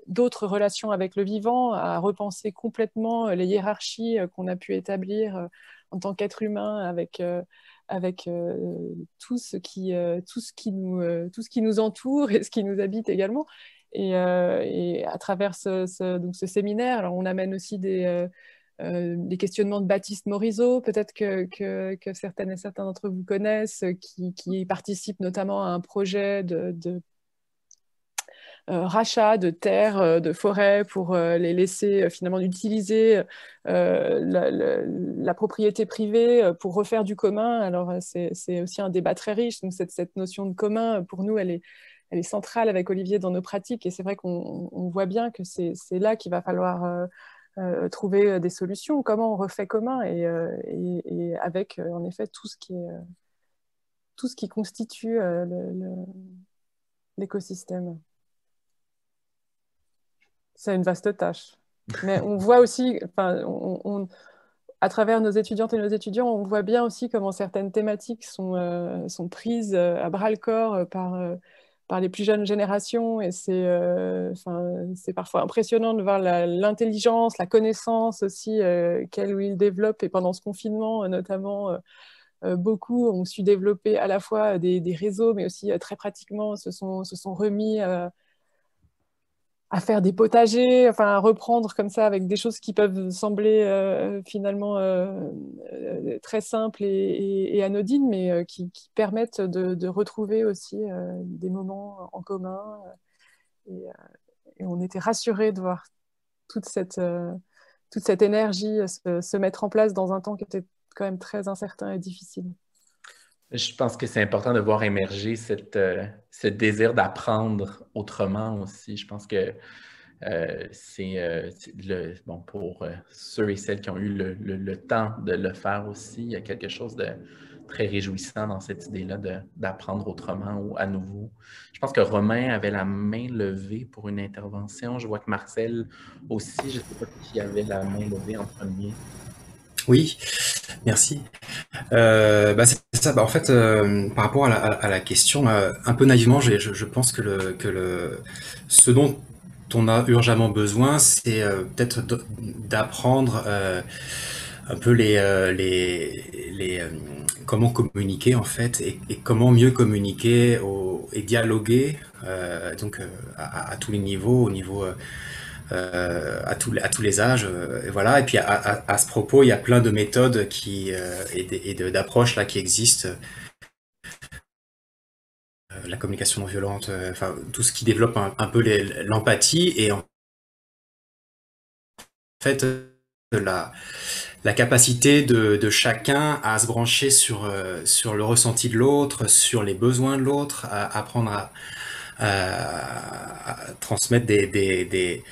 d'autres relations avec le vivant, à repenser complètement les hiérarchies qu'on a pu établir en tant qu'être humain avec tout ce qui nous entoure et ce qui nous habite également. Et à travers donc ce séminaire, alors on amène aussi des questionnements de Baptiste Morisot, peut-être que certaines et certains d'entre vous connaissent, qui participent notamment à un projet de rachat de terres, de forêts pour les laisser finalement utiliser la propriété privée pour refaire du commun. Alors c'est aussi un débat très riche. Donc cette notion de commun, pour nous, elle est centrale avec Olivier dans nos pratiques. Et c'est vrai qu'on voit bien que c'est là qu'il va falloir trouver des solutions. Comment on refait commun et avec en effet tout ce qui constitue l'écosystème. C'est une vaste tâche. Mais on voit aussi, à travers nos étudiantes et nos étudiants, on voit bien aussi comment certaines thématiques sont prises à bras-le-corps par les plus jeunes générations. Et c'est parfois impressionnant de voir l'intelligence, la connaissance aussi qu'elles ou ils développent. Et pendant ce confinement, notamment, beaucoup ont su développer à la fois des réseaux, mais aussi très pratiquement se sont remis à faire des potagers, enfin à reprendre comme ça avec des choses qui peuvent sembler finalement très simples et anodines, mais qui permettent de retrouver aussi des moments en commun. Et on était rassurés de voir toute cette énergie se mettre en place dans un temps qui était quand même très incertain et difficile. Je pense que c'est important de voir émerger ce désir d'apprendre autrement aussi. Je pense que pour ceux et celles qui ont eu le temps de le faire aussi, il y a quelque chose de très réjouissant dans cette idée-là d'apprendre autrement ou à nouveau. Je pense que Romain avait la main levée pour une intervention. Je vois que Marcel aussi, je ne sais pas qui avait la main levée en premier. Oui, merci. C'est ça. En fait, par rapport à la question, un peu naïvement, je pense que ce dont on a urgemment besoin, c'est peut-être d'apprendre un peu comment communiquer en fait et comment mieux communiquer et dialoguer à tous les niveaux, au niveau à tous les âges, et voilà. Et puis à ce propos, il y a plein de méthodes et d'approches là qui existent. La communication non violente, enfin tout ce qui développe un peu l'empathie et en fait la capacité de chacun à se brancher sur le ressenti de l'autre, sur les besoins de l'autre, à apprendre à transmettre des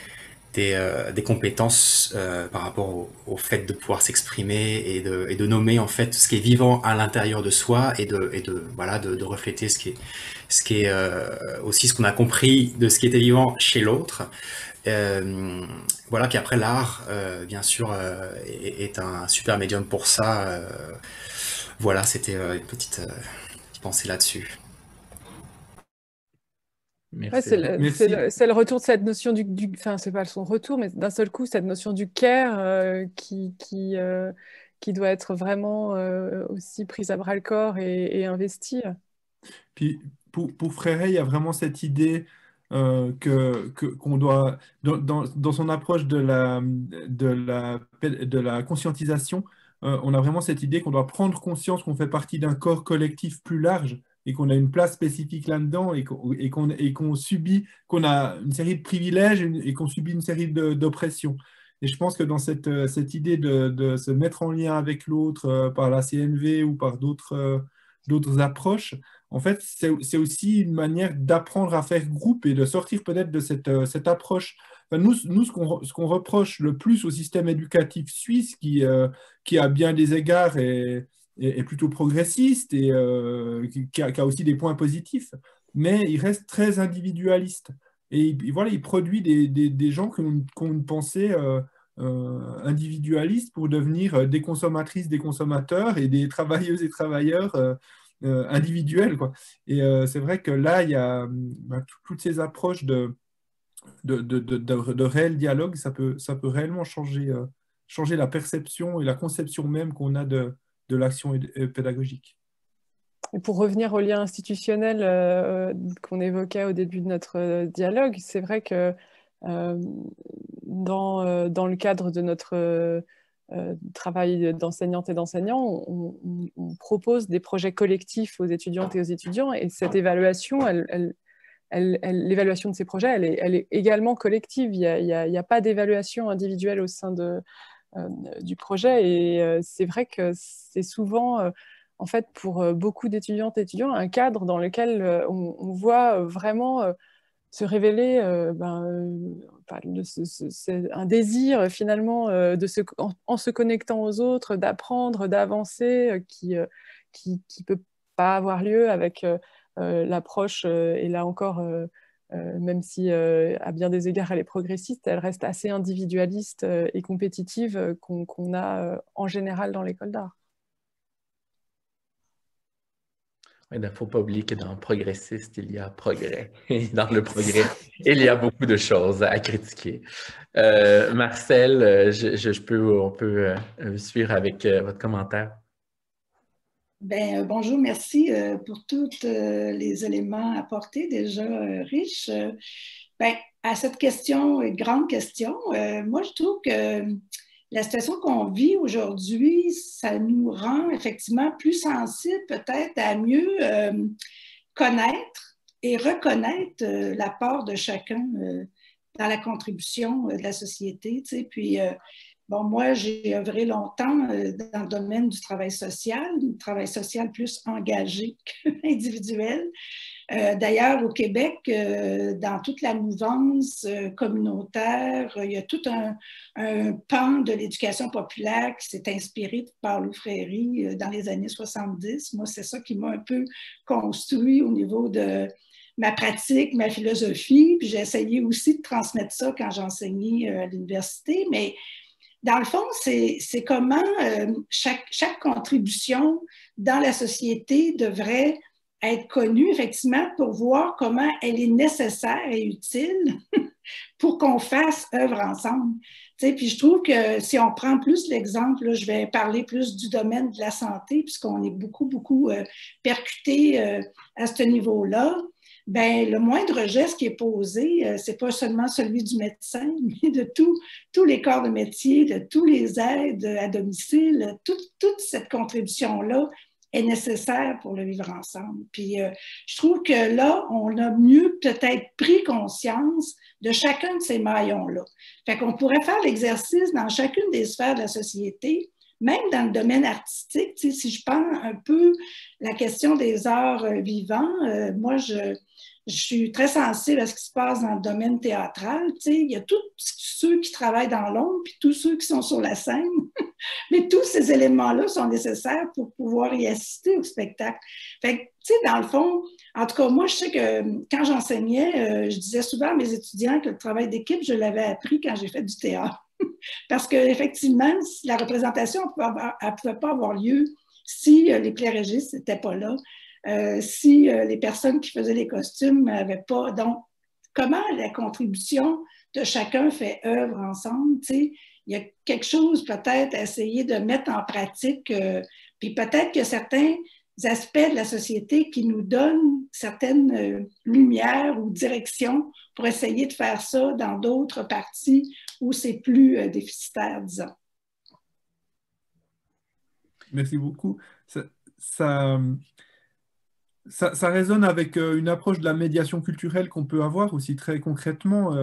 compétences par rapport au fait de pouvoir s'exprimer et de nommer en fait ce qui est vivant à l'intérieur de soi et de refléter ce qui est aussi ce qu'on a compris de ce qui était vivant chez l'autre. Voilà, puis après l'art, bien sûr, est un super médium pour ça. Voilà, c'était une petite pensée là-dessus. Merci. Ouais, c'est le retour de cette notion enfin, c'est pas son retour, mais d'un seul coup, cette notion du care qui doit être vraiment aussi prise à bras-le-corps et investie. Puis pour Fréret, il y a vraiment cette idée qu'on doit, dans son approche de la conscientisation, on a vraiment cette idée qu'on doit prendre conscience qu'on fait partie d'un corps collectif plus large et qu'on a une place spécifique là-dedans et qu'on subit, qu'on a une série de privilèges et qu'on subit une série d'oppressions. Et je pense que dans cette idée de se mettre en lien avec l'autre par la CNV ou par d'autres approches, en fait, c'est aussi une manière d'apprendre à faire groupe et de sortir peut-être de cette approche. Enfin, nous, ce qu'on reproche le plus au système éducatif suisse, qui à bien des égards est plutôt progressiste et qui a aussi des points positifs, mais il reste très individualiste. Et voilà, il produit des gens qu'on pensait individualistes pour devenir des consommatrices, des consommateurs et des travailleuses et travailleurs individuels, quoi. Et c'est vrai que là, il y a toutes ces approches de réel dialogue, ça peut réellement changer la perception et la conception même qu'on a de l'action pédagogique. Et pour revenir au lien institutionnel qu'on évoquait au début de notre dialogue, c'est vrai que dans le cadre de notre travail d'enseignante et d'enseignant, on propose des projets collectifs aux étudiantes et aux étudiants, et cette évaluation, l'évaluation de ces projets, elle est également collective. Il n'y a pas d'évaluation individuelle au sein du projet, et c'est vrai que c'est souvent, en fait, pour beaucoup d'étudiantes et étudiants, un cadre dans lequel on voit vraiment se révéler un désir finalement en se connectant aux autres, d'apprendre, d'avancer, qui peut pas avoir lieu avec l'approche, et là encore, même si à bien des égards elle est progressiste, elle reste assez individualiste et compétitive qu'on a en général dans l'école d'art. Il ne faut pas oublier que dans progressiste, il y a progrès. Et dans le progrès, il y a beaucoup de choses à critiquer. Marcel, on peut suivre avec votre commentaire. Bonjour, merci pour tous les éléments apportés, déjà riches. À cette question, une grande question, moi je trouve que la situation qu'on vit aujourd'hui, ça nous rend effectivement plus sensibles peut-être à mieux connaître et reconnaître l'apport de chacun dans la contribution de la société. Tu sais. Puis Bon, moi, j'ai œuvré longtemps dans le domaine du travail social plus engagé qu'individuel. D'ailleurs, au Québec, dans toute la mouvance communautaire, il y a tout un pan de l'éducation populaire qui s'est inspiré de Paulo Freire dans les années 70. Moi, c'est ça qui m'a un peu construit au niveau de ma pratique, ma philosophie. Puis j'ai essayé aussi de transmettre ça quand j'enseignais à l'université. Mais dans le fond, c'est comment chaque contribution dans la société devrait être connue, effectivement, pour voir comment elle est nécessaire et utile pour qu'on fasse œuvre ensemble. Tu sais, puis je trouve que si on prend plus l'exemple, là, je vais parler plus du domaine de la santé, puisqu'on est beaucoup percuté à ce niveau-là. Ben, le moindre geste qui est posé, c'est pas seulement celui du médecin, mais de tous les corps de métier, de tous les aides à domicile, toute cette contribution-là est nécessaire pour le vivre ensemble. Puis je trouve que là, on a mieux peut-être pris conscience de chacun de ces maillons-là. Fait qu'on pourrait faire l'exercice dans chacune des sphères de la société, même dans le domaine artistique. Tu sais, si je prends un peu la question des arts vivants, moi, je suis très sensible à ce qui se passe dans le domaine théâtral. Tu sais, il y a tous ceux qui travaillent dans l'ombre, puis tous ceux qui sont sur la scène. Mais tous ces éléments-là sont nécessaires pour pouvoir y assister au spectacle. Fait que, tu sais, dans le fond, en tout cas, moi, je sais que quand j'enseignais, je disais souvent à mes étudiants que le travail d'équipe, je l'avais appris quand j'ai fait du théâtre. Parce qu'effectivement, la représentation ne pouvait pas avoir lieu si les plairégistes n'étaient pas là. Si les personnes qui faisaient les costumes n'avaient pas. Donc, comment la contribution de chacun fait œuvre ensemble, tu sais, il y a quelque chose peut-être à essayer de mettre en pratique, puis peut-être que certains aspects de la société qui nous donnent certaines lumières ou directions pour essayer de faire ça dans d'autres parties où c'est plus déficitaire, disons. Merci beaucoup. Ça résonne avec une approche de la médiation culturelle qu'on peut avoir aussi très concrètement.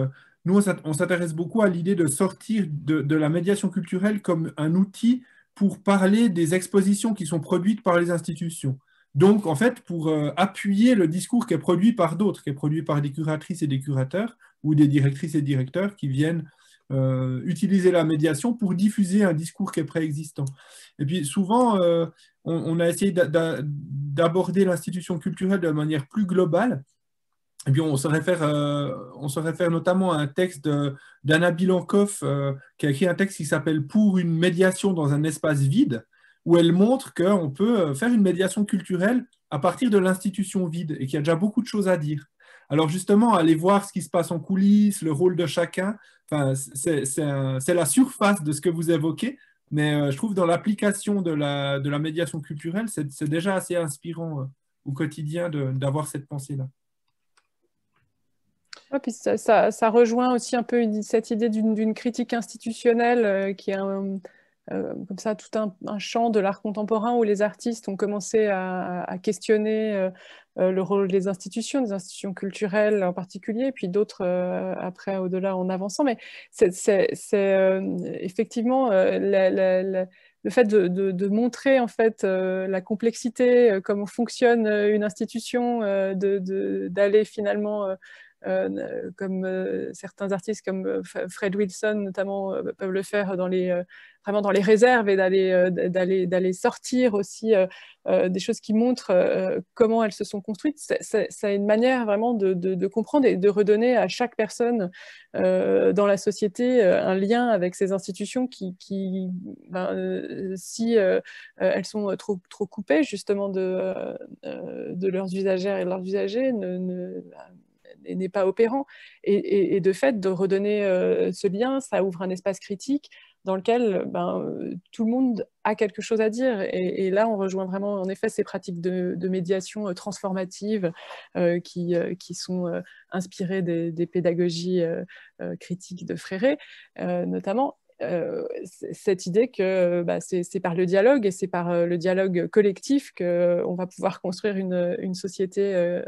Nous, on s'intéresse beaucoup à l'idée de sortir de la médiation culturelle comme un outil pour parler des expositions qui sont produites par les institutions. Donc, en fait, pour appuyer le discours qui est produit par d'autres, qui est produit par des curatrices et des curateurs ou des directrices et directeurs qui viennent utiliser la médiation pour diffuser un discours qui est préexistant. Et puis souvent, on a essayé d'aborder l'institution culturelle de manière plus globale. Et puis on se réfère notamment à un texte d'Anna Bilankoff qui a écrit un texte qui s'appelle « Pour une médiation dans un espace vide », où elle montre qu'on peut faire une médiation culturelle à partir de l'institution vide et qu'il y a déjà beaucoup de choses à dire. Alors justement, aller voir ce qui se passe en coulisses, le rôle de chacun, enfin, c'est la surface de ce que vous évoquez, mais je trouve dans l'application de la médiation culturelle, c'est déjà assez inspirant au quotidien d'avoir cette pensée-là. Ouais, puis ça rejoint aussi un peu cette idée d'une critique institutionnelle qui est comme ça tout un champ de l'art contemporain où les artistes ont commencé à questionner le rôle des institutions culturelles en particulier, puis d'autres après au-delà en avançant. Mais c'est effectivement le fait de montrer en fait la complexité, comment fonctionne une institution, d'aller finalement comme certains artistes comme Fred Wilson notamment peuvent le faire vraiment dans les réserves et d'aller sortir aussi des choses qui montrent comment elles se sont construites. C'est une manière vraiment de comprendre et de redonner à chaque personne dans la société un lien avec ces institutions qui si elles sont trop coupées justement de leurs usagères et de leurs usagers, n'est pas opérant. Et de fait, de redonner ce lien, ça ouvre un espace critique dans lequel tout le monde a quelque chose à dire. Et là, on rejoint vraiment, en effet, ces pratiques de médiation transformative qui sont inspirées des pédagogies critiques de Freire, notamment. Cette idée que c'est par le dialogue et c'est par le dialogue collectif qu'on va pouvoir construire une société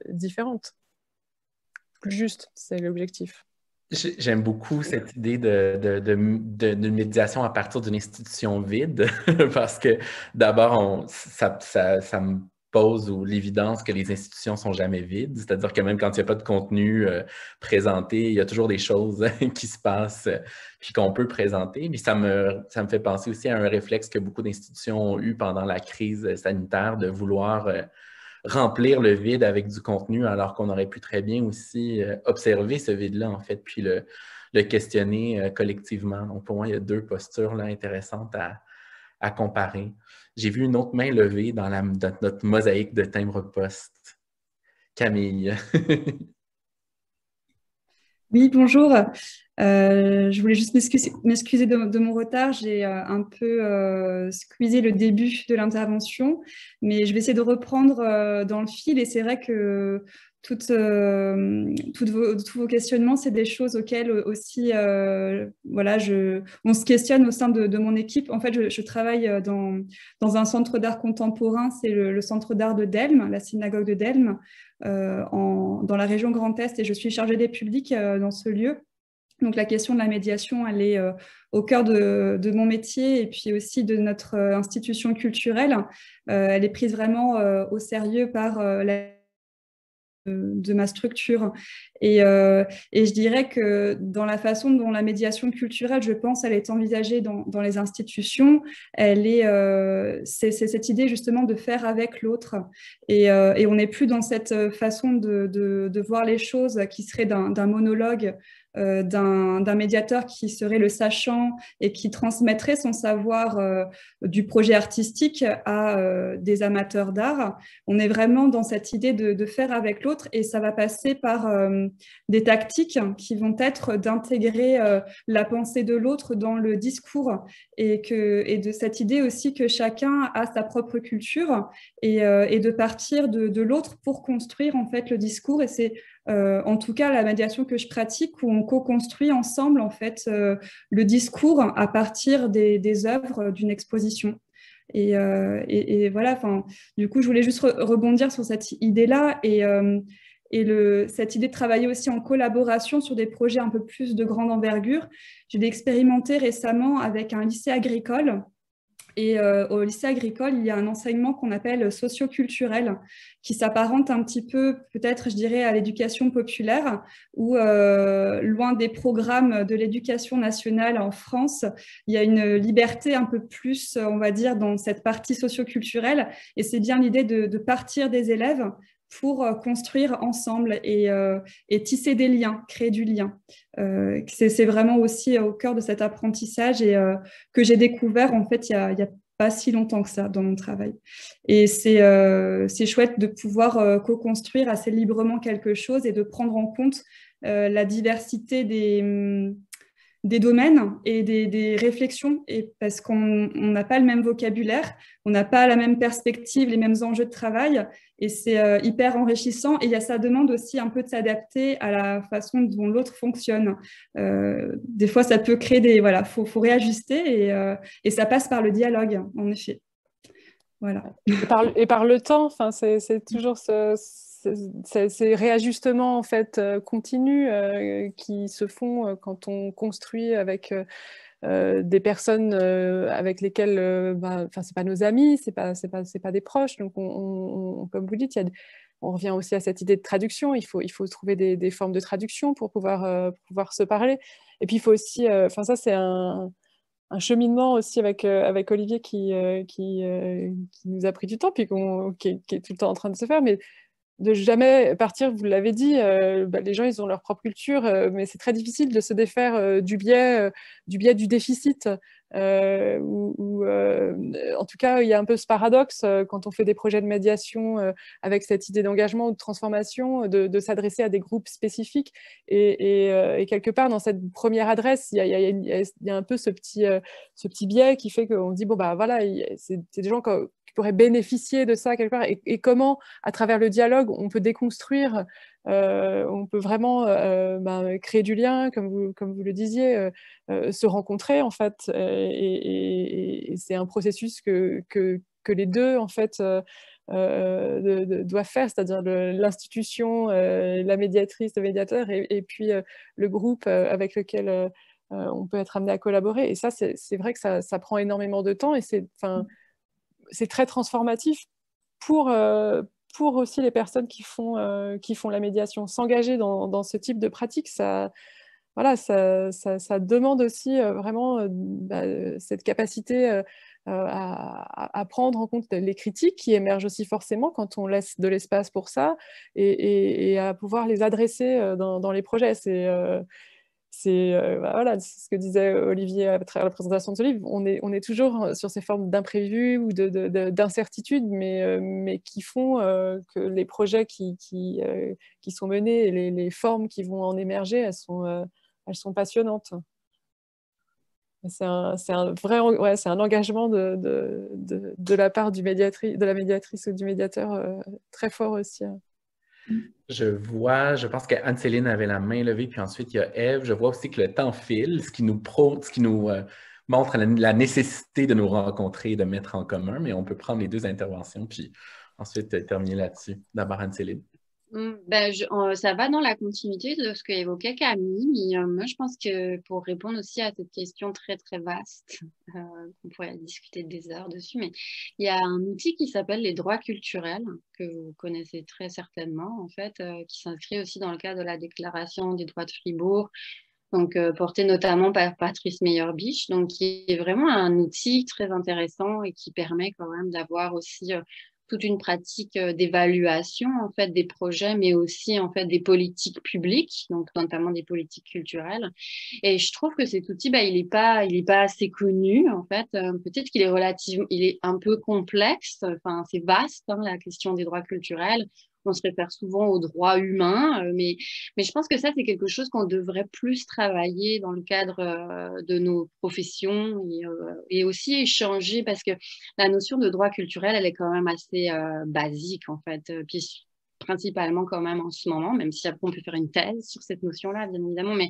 différente. Plus juste, c'est l'objectif. J'aime beaucoup cette idée de médiation à partir d'une institution vide, parce que d'abord, ça me pose l'évidence que les institutions sont jamais vides, c'est-à-dire que même quand il n'y a pas de contenu présenté, il y a toujours des choses qui se passent puis qu'on peut présenter. Mais ça me fait penser aussi à un réflexe que beaucoup d'institutions ont eu pendant la crise sanitaire de vouloir remplir le vide avec du contenu, alors qu'on aurait pu très bien aussi observer ce vide-là, en fait, puis le questionner collectivement. Donc, pour moi, il y a deux postures là, intéressantes à comparer. J'ai vu une autre main levée dans notre mosaïque de timbres-poste. Camille. Oui, bonjour. Je voulais juste m'excuser de mon retard. J'ai un peu squeezé le début de l'intervention, mais je vais essayer de reprendre dans le fil. Et c'est vrai que tous vos questionnements, c'est des choses auxquelles aussi voilà, on se questionne au sein de mon équipe. En fait, je travaille dans un centre d'art contemporain, c'est le centre d'art de Delme, la synagogue de Delme, dans la région Grand Est, et je suis chargée des publics dans ce lieu. Donc la question de la médiation, elle est au cœur de mon métier et puis aussi de notre institution culturelle. Elle est prise vraiment au sérieux par de ma structure. Et je dirais que dans la façon dont la médiation culturelle, je pense, elle est envisagée dans les institutions, c'est cette idée justement de faire avec l'autre. Et on n'est plus dans cette façon de voir les choses qui serait d'un monologue, d'un médiateur qui serait le sachant et qui transmettrait son savoir du projet artistique à des amateurs d'art. On est vraiment dans cette idée de faire avec l'autre, et ça va passer par des tactiques qui vont être d'intégrer la pensée de l'autre dans le discours, et de cette idée aussi que chacun a sa propre culture, et de partir de l'autre pour construire en fait le discours. Et c'est en tout cas la médiation que je pratique, où on co-construit ensemble en fait le discours à partir des œuvres d'une exposition. Et voilà, enfin, du coup, je voulais juste rebondir sur cette idée-là, et cette idée de travailler aussi en collaboration sur des projets un peu plus de grande envergure. J'ai expérimenté récemment avec un lycée agricole. Et au lycée agricole, il y a un enseignement qu'on appelle socio-culturel, qui s'apparente un petit peu, peut-être, je dirais, à l'éducation populaire, où, loin des programmes de l'éducation nationale en France, il y a une liberté un peu plus, on va dire, dans cette partie socio-culturelle. Et c'est bien l'idée de partir des élèves pour construire ensemble et tisser des liens, créer du lien. C'est vraiment aussi au cœur de cet apprentissage, et que j'ai découvert en fait il y a pas si longtemps que ça dans mon travail. Et c'est chouette de pouvoir co-construire assez librement quelque chose et de prendre en compte la diversité des domaines et des réflexions, et parce qu'on n'a pas le même vocabulaire, on n'a pas la même perspective, les mêmes enjeux de travail, et c'est hyper enrichissant. Et il y a sa demande aussi un peu de s'adapter à la façon dont l'autre fonctionne. Des fois, ça peut créer voilà, faut réajuster, et ça passe par le dialogue, en effet. Voilà. Et par le temps, enfin, c'est toujours ces réajustements en fait continus qui se font quand on construit avec des personnes avec lesquelles, c'est pas nos amis, c'est pas des proches. Donc, comme vous dites, on revient aussi à cette idée de traduction. Il faut trouver des formes de traduction pour pouvoir se parler. Et puis, il faut aussi, ça, c'est un cheminement aussi avec Olivier qui nous a pris du temps, puis qui est tout le temps en train de se faire, mais de jamais partir, vous l'avez dit, les gens, ils ont leur propre culture, mais c'est très difficile de se défaire du biais du déficit. En tout cas, il y a un peu ce paradoxe quand on fait des projets de médiation avec cette idée d'engagement ou de transformation, de s'adresser à des groupes spécifiques. Et quelque part, dans cette première adresse, il y a un peu ce petit biais qui fait qu'on dit, bon, bah voilà, c'est des gens qui pourraient bénéficier de ça quelque part, et comment, à travers le dialogue, on peut déconstruire, on peut vraiment créer du lien, comme vous le disiez, se rencontrer, en fait. Et c'est un processus que les deux, en fait, doivent faire, c'est-à-dire l'institution, la médiatrice, le médiateur, et puis le groupe avec lequel on peut être amené à collaborer. Et ça, c'est vrai que ça prend énormément de temps, et c'est très transformatif pour aussi les personnes qui font la médiation. S'engager dans ce type de pratique, ça demande aussi vraiment cette capacité à prendre en compte les critiques qui émergent aussi forcément quand on laisse de l'espace pour ça, et à pouvoir les adresser dans les projets. C'est ce que disait Olivier à travers la présentation de ce livre. On est toujours sur ces formes d'imprévus ou d'incertitudes, mais qui font que les projets qui sont menés et les formes qui vont en émerger, elles sont passionnantes. C'est un engagement de la part de la médiatrice ou du médiateur très fort aussi. Je pense qu'Anne-Céline avait la main levée, puis ensuite il y a Ève. Je vois aussi que le temps file, ce qui nous montre la nécessité de nous rencontrer et de mettre en commun, mais on peut prendre les deux interventions, puis ensuite terminer là-dessus. D'abord Anne-Céline. Ça va dans la continuité de ce qu'évoquait Camille, mais moi je pense que pour répondre aussi à cette question très très vaste, on pourrait discuter des heures dessus, mais il y a un outil qui s'appelle les droits culturels, que vous connaissez très certainement en fait, qui s'inscrit aussi dans le cadre de la Déclaration des droits de Fribourg, donc porté notamment par Patrice Meyer-Bisch, donc qui est vraiment un outil très intéressant et qui permet quand même d'avoir aussi toute une pratique d'évaluation en fait des projets, mais aussi en fait des politiques publiques, donc notamment des politiques culturelles. Et je trouve que cet outil, il est pas assez connu en fait. Peut-être qu'il est il est un peu complexe. Enfin, c'est vaste la question des droits culturels. On se réfère souvent aux droits humains, mais je pense que ça, c'est quelque chose qu'on devrait plus travailler dans le cadre de nos professions et aussi échanger, parce que la notion de droit culturel, elle est quand même assez basique, en fait, puis principalement quand même en ce moment, même si après on peut faire une thèse sur cette notion-là, bien évidemment, mais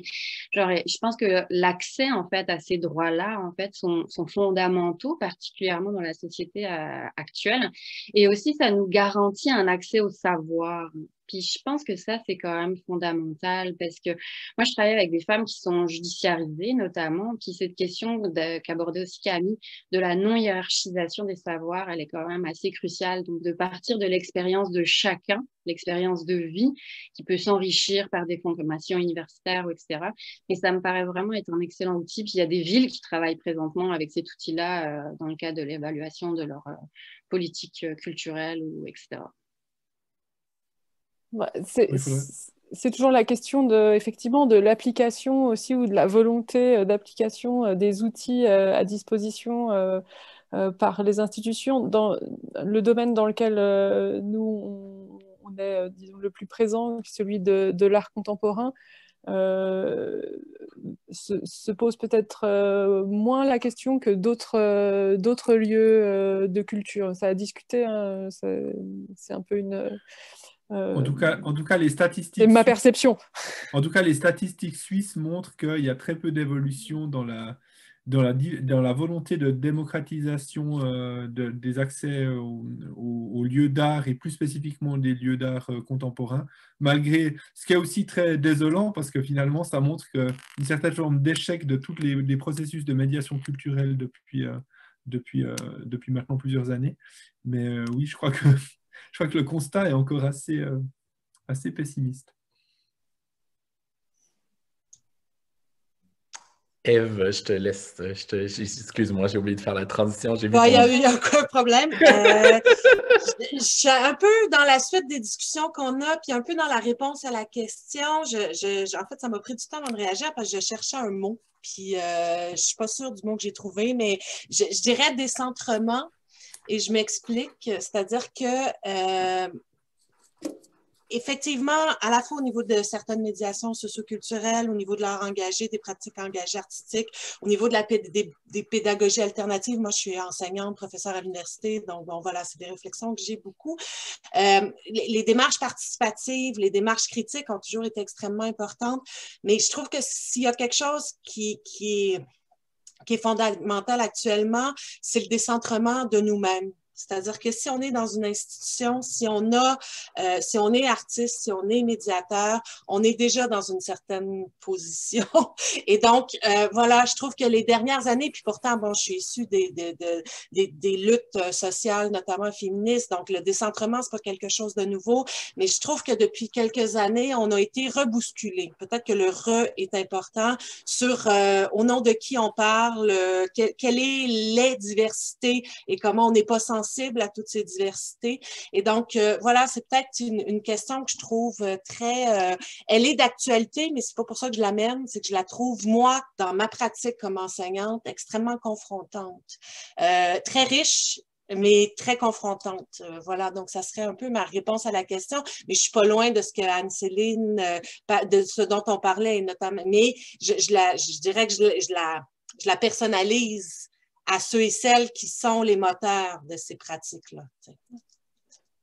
je pense que l'accès en fait à ces droits-là en fait sont fondamentaux, particulièrement dans la société actuelle, et aussi ça nous garantit un accès au savoir. Puis je pense que ça, c'est quand même fondamental, parce que moi, je travaille avec des femmes qui sont judiciarisées, notamment, puis cette question qu'abordait aussi Camille, de la non-hiérarchisation des savoirs, elle est quand même assez cruciale. Donc, de partir de l'expérience de chacun, l'expérience de vie, qui peut s'enrichir par des formations universitaires, etc. Et ça me paraît vraiment être un excellent outil. Puis il y a des villes qui travaillent présentement avec cet outil-là dans le cadre de l'évaluation de leur politique culturelle, etc. C'est toujours la question effectivement de l'application aussi, ou de la volonté d'application des outils à disposition par les institutions. Dans le domaine dans lequel nous, on est disons, le plus présent, celui de l'art contemporain, se pose peut-être moins la question que d'autres lieux de culture. Ça a discuté, hein, c'est un peu une... En tout cas, les statistiques... C'est ma perception. En tout cas, les statistiques suisses montrent qu'il y a très peu d'évolution dans la volonté de démocratisation des accès aux lieux d'art, et plus spécifiquement des lieux d'art contemporains, malgré ce qui est aussi très désolant, parce que finalement, ça montre une certaine forme d'échec de tous les processus de médiation culturelle depuis maintenant plusieurs années. Mais oui, je crois que le constat est encore assez pessimiste. Ève, je te laisse. Excuse-moi, j'ai oublié de faire la transition. Il y a eu aucun problème. Je suis un peu dans la suite des discussions qu'on a, puis un peu dans la réponse à la question. En fait, ça m'a pris du temps avant de réagir parce que je cherchais un mot. Puis je ne suis pas sûre du mot que j'ai trouvé, mais je dirais décentrement. Et je m'explique, c'est-à-dire que effectivement, à la fois au niveau de certaines médiations socioculturelles, au niveau de l'art engagé, des pratiques engagées artistiques, au niveau de des pédagogies alternatives, moi je suis enseignante, professeure à l'université, donc bon voilà, c'est des réflexions que j'ai beaucoup. Les démarches participatives, les démarches critiques ont toujours été extrêmement importantes, mais je trouve que s'il y a quelque chose qui est fondamental actuellement, c'est le décentrement de nous-mêmes. C'est-à-dire que si on est dans une institution, si on est artiste, si on est médiateur, on est déjà dans une certaine position. Et donc, voilà, je trouve que les dernières années, puis pourtant, bon, je suis issue des luttes sociales, notamment féministes, donc le décentrement, c'est pas quelque chose de nouveau, mais je trouve que depuis quelques années, on a été rebousculé. Peut-être que le « est important sur au nom de qui on parle, quelle est les diversités et comment on n'est pas sensible à toutes ces diversités. Et donc, voilà, c'est peut-être une question que je trouve très... elle est d'actualité, mais c'est pas pour ça que je l'amène, c'est que je la trouve, moi, dans ma pratique comme enseignante, extrêmement confrontante. Très riche, mais très confrontante. Voilà, donc ça serait un peu ma réponse à la question, mais je suis pas loin de ce que Anne-Céline, de ce dont on parlait, notamment, mais je dirais que je la personnalise à ceux et celles qui sont les moteurs de ces pratiques-là.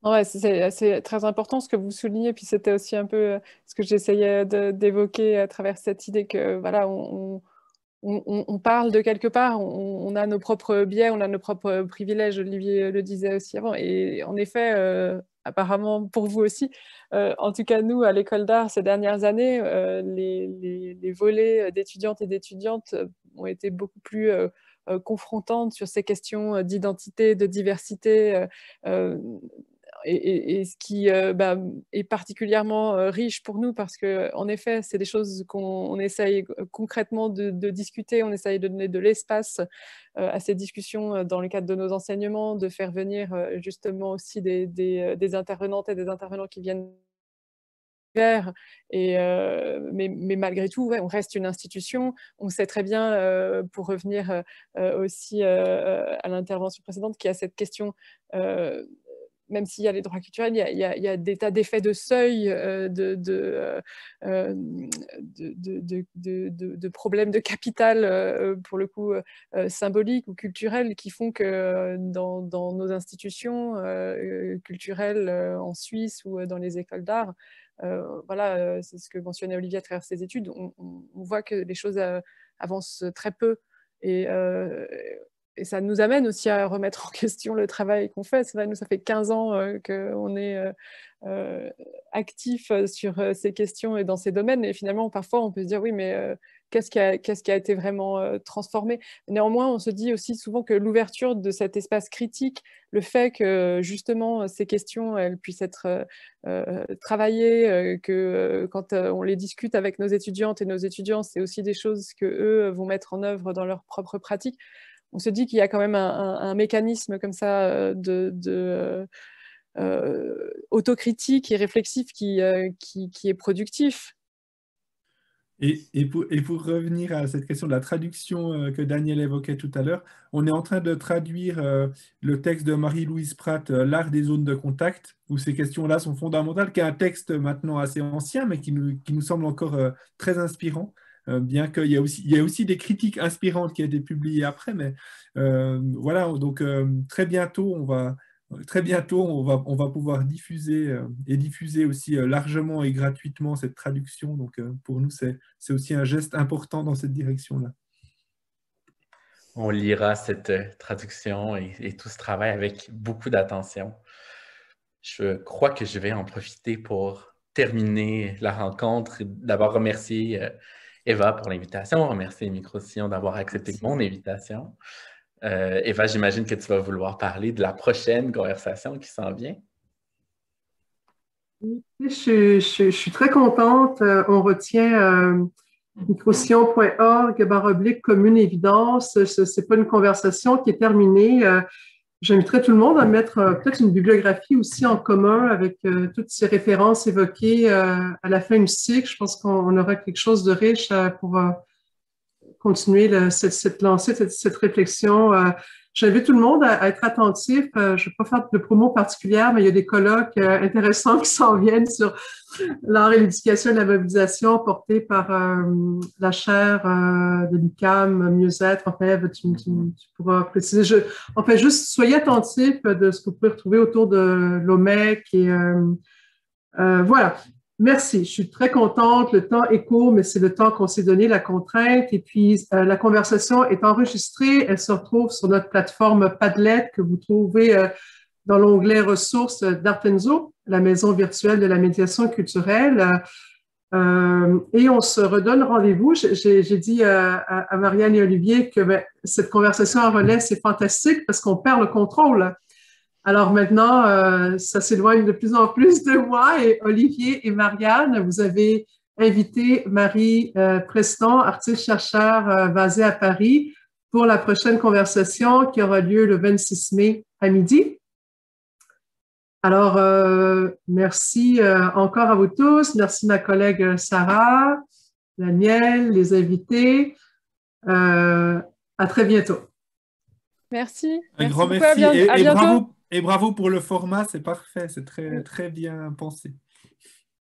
Ouais, c'est très important ce que vous soulignez, puis c'était aussi un peu ce que j'essayais d'évoquer à travers cette idée que, voilà, on parle de quelque part, on a nos propres biais, on a nos propres privilèges, Olivier le disait aussi avant, et en effet, apparemment pour vous aussi, en tout cas nous, à l'école d'art, ces dernières années, les volets d'étudiantes et d'étudiantes ont été beaucoup plus confrontantes sur ces questions d'identité, de diversité, et ce qui est particulièrement riche pour nous parce qu'en effet, c'est des choses qu'on essaye concrètement de discuter, on essaye de donner de l'espace à ces discussions dans le cadre de nos enseignements, de faire venir justement aussi des intervenantes et des intervenants qui viennent mais malgré tout, ouais, on reste une institution. On sait très bien, pour revenir aussi à l'intervention précédente, qu'il y a cette question même s'il y a les droits culturels, il y a des tas d'effets de seuil, de problèmes de capital, pour le coup, symboliques ou culturels, qui font que dans nos institutions culturelles en Suisse ou dans les écoles d'art, voilà, c'est ce que mentionnait Olivier à travers ses études, on voit que les choses avancent très peu. Et ça nous amène aussi à remettre en question le travail qu'on fait. C'est vrai, nous, ça fait 15 ans qu'on est actif sur ces questions et dans ces domaines. Et finalement, parfois, on peut se dire, oui, mais qu'est-ce qui a été vraiment transformé? Néanmoins, on se dit aussi souvent que l'ouverture de cet espace critique, le fait que justement ces questions elles puissent être travaillées, que quand on les discute avec nos étudiantes et nos étudiants, c'est aussi des choses qu'eux vont mettre en œuvre dans leur propre pratique. On se dit qu'il y a quand même un mécanisme comme ça autocritique et réflexif qui est productif. Et pour revenir à cette question de la traduction que Daniel évoquait tout à l'heure, on est en train de traduire le texte de Marie-Louise Pratt, L'art des zones de contact, où ces questions-là sont fondamentales, qui est un texte maintenant assez ancien, mais qui nous semble encore très inspirant. Bien qu'il y a aussi des critiques inspirantes qui ont été publiées après, mais voilà, donc très bientôt, on va pouvoir diffuser et diffuser aussi largement et gratuitement cette traduction. Donc pour nous, c'est aussi un geste important dans cette direction-là. On lira cette traduction et tout ce travail avec beaucoup d'attention. Je crois que je vais en profiter pour terminer la rencontre. D'abord remercier Eva pour l'invitation, remercier Micro-Sillon d'avoir accepté mon invitation. Eva, j'imagine que tu vas vouloir parler de la prochaine conversation qui s'en vient. Je suis très contente. On retient microsillon.org/ commune évidence. Ce n'est pas une conversation qui est terminée. J'inviterai tout le monde à mettre peut-être une bibliographie aussi en commun avec toutes ces références évoquées à la fin du cycle. Je pense qu'on aura quelque chose de riche pour continuer cette lancée, cette réflexion. J'invite tout le monde à être attentif. Je ne vais pas faire de promo particulière, mais il y a des colloques intéressants qui s'en viennent sur l'art et l'éducation et la mobilisation portés par la chaire de l'UQAM, mieux-être. Enfin, tu pourras préciser. Enfin, juste soyez attentifs de ce que vous pouvez retrouver autour de l'OMEC. Et voilà. Merci, je suis très contente. Le temps est court, mais c'est le temps qu'on s'est donné, la contrainte. Et puis, la conversation est enregistrée. Elle se retrouve sur notre plateforme Padlet que vous trouvez dans l'onglet ressources d'Artenzo, la maison virtuelle de la médiation culturelle. Et on se redonne rendez-vous. J'ai dit à Marianne et Olivier que cette conversation en relais, c'est fantastique parce qu'on perd le contrôle. Alors maintenant, ça s'éloigne de plus en plus de moi et Olivier et Marianne, vous avez invité Marie Preston, artiste-chercheur basée à Paris, pour la prochaine conversation qui aura lieu le 26 mai à midi. Alors, merci encore à vous tous. Merci ma collègue Sarah, Daniel, les invités. À très bientôt. Merci. Un grand merci. À bientôt. Et bravo pour le format, c'est parfait, c'est très, très bien pensé.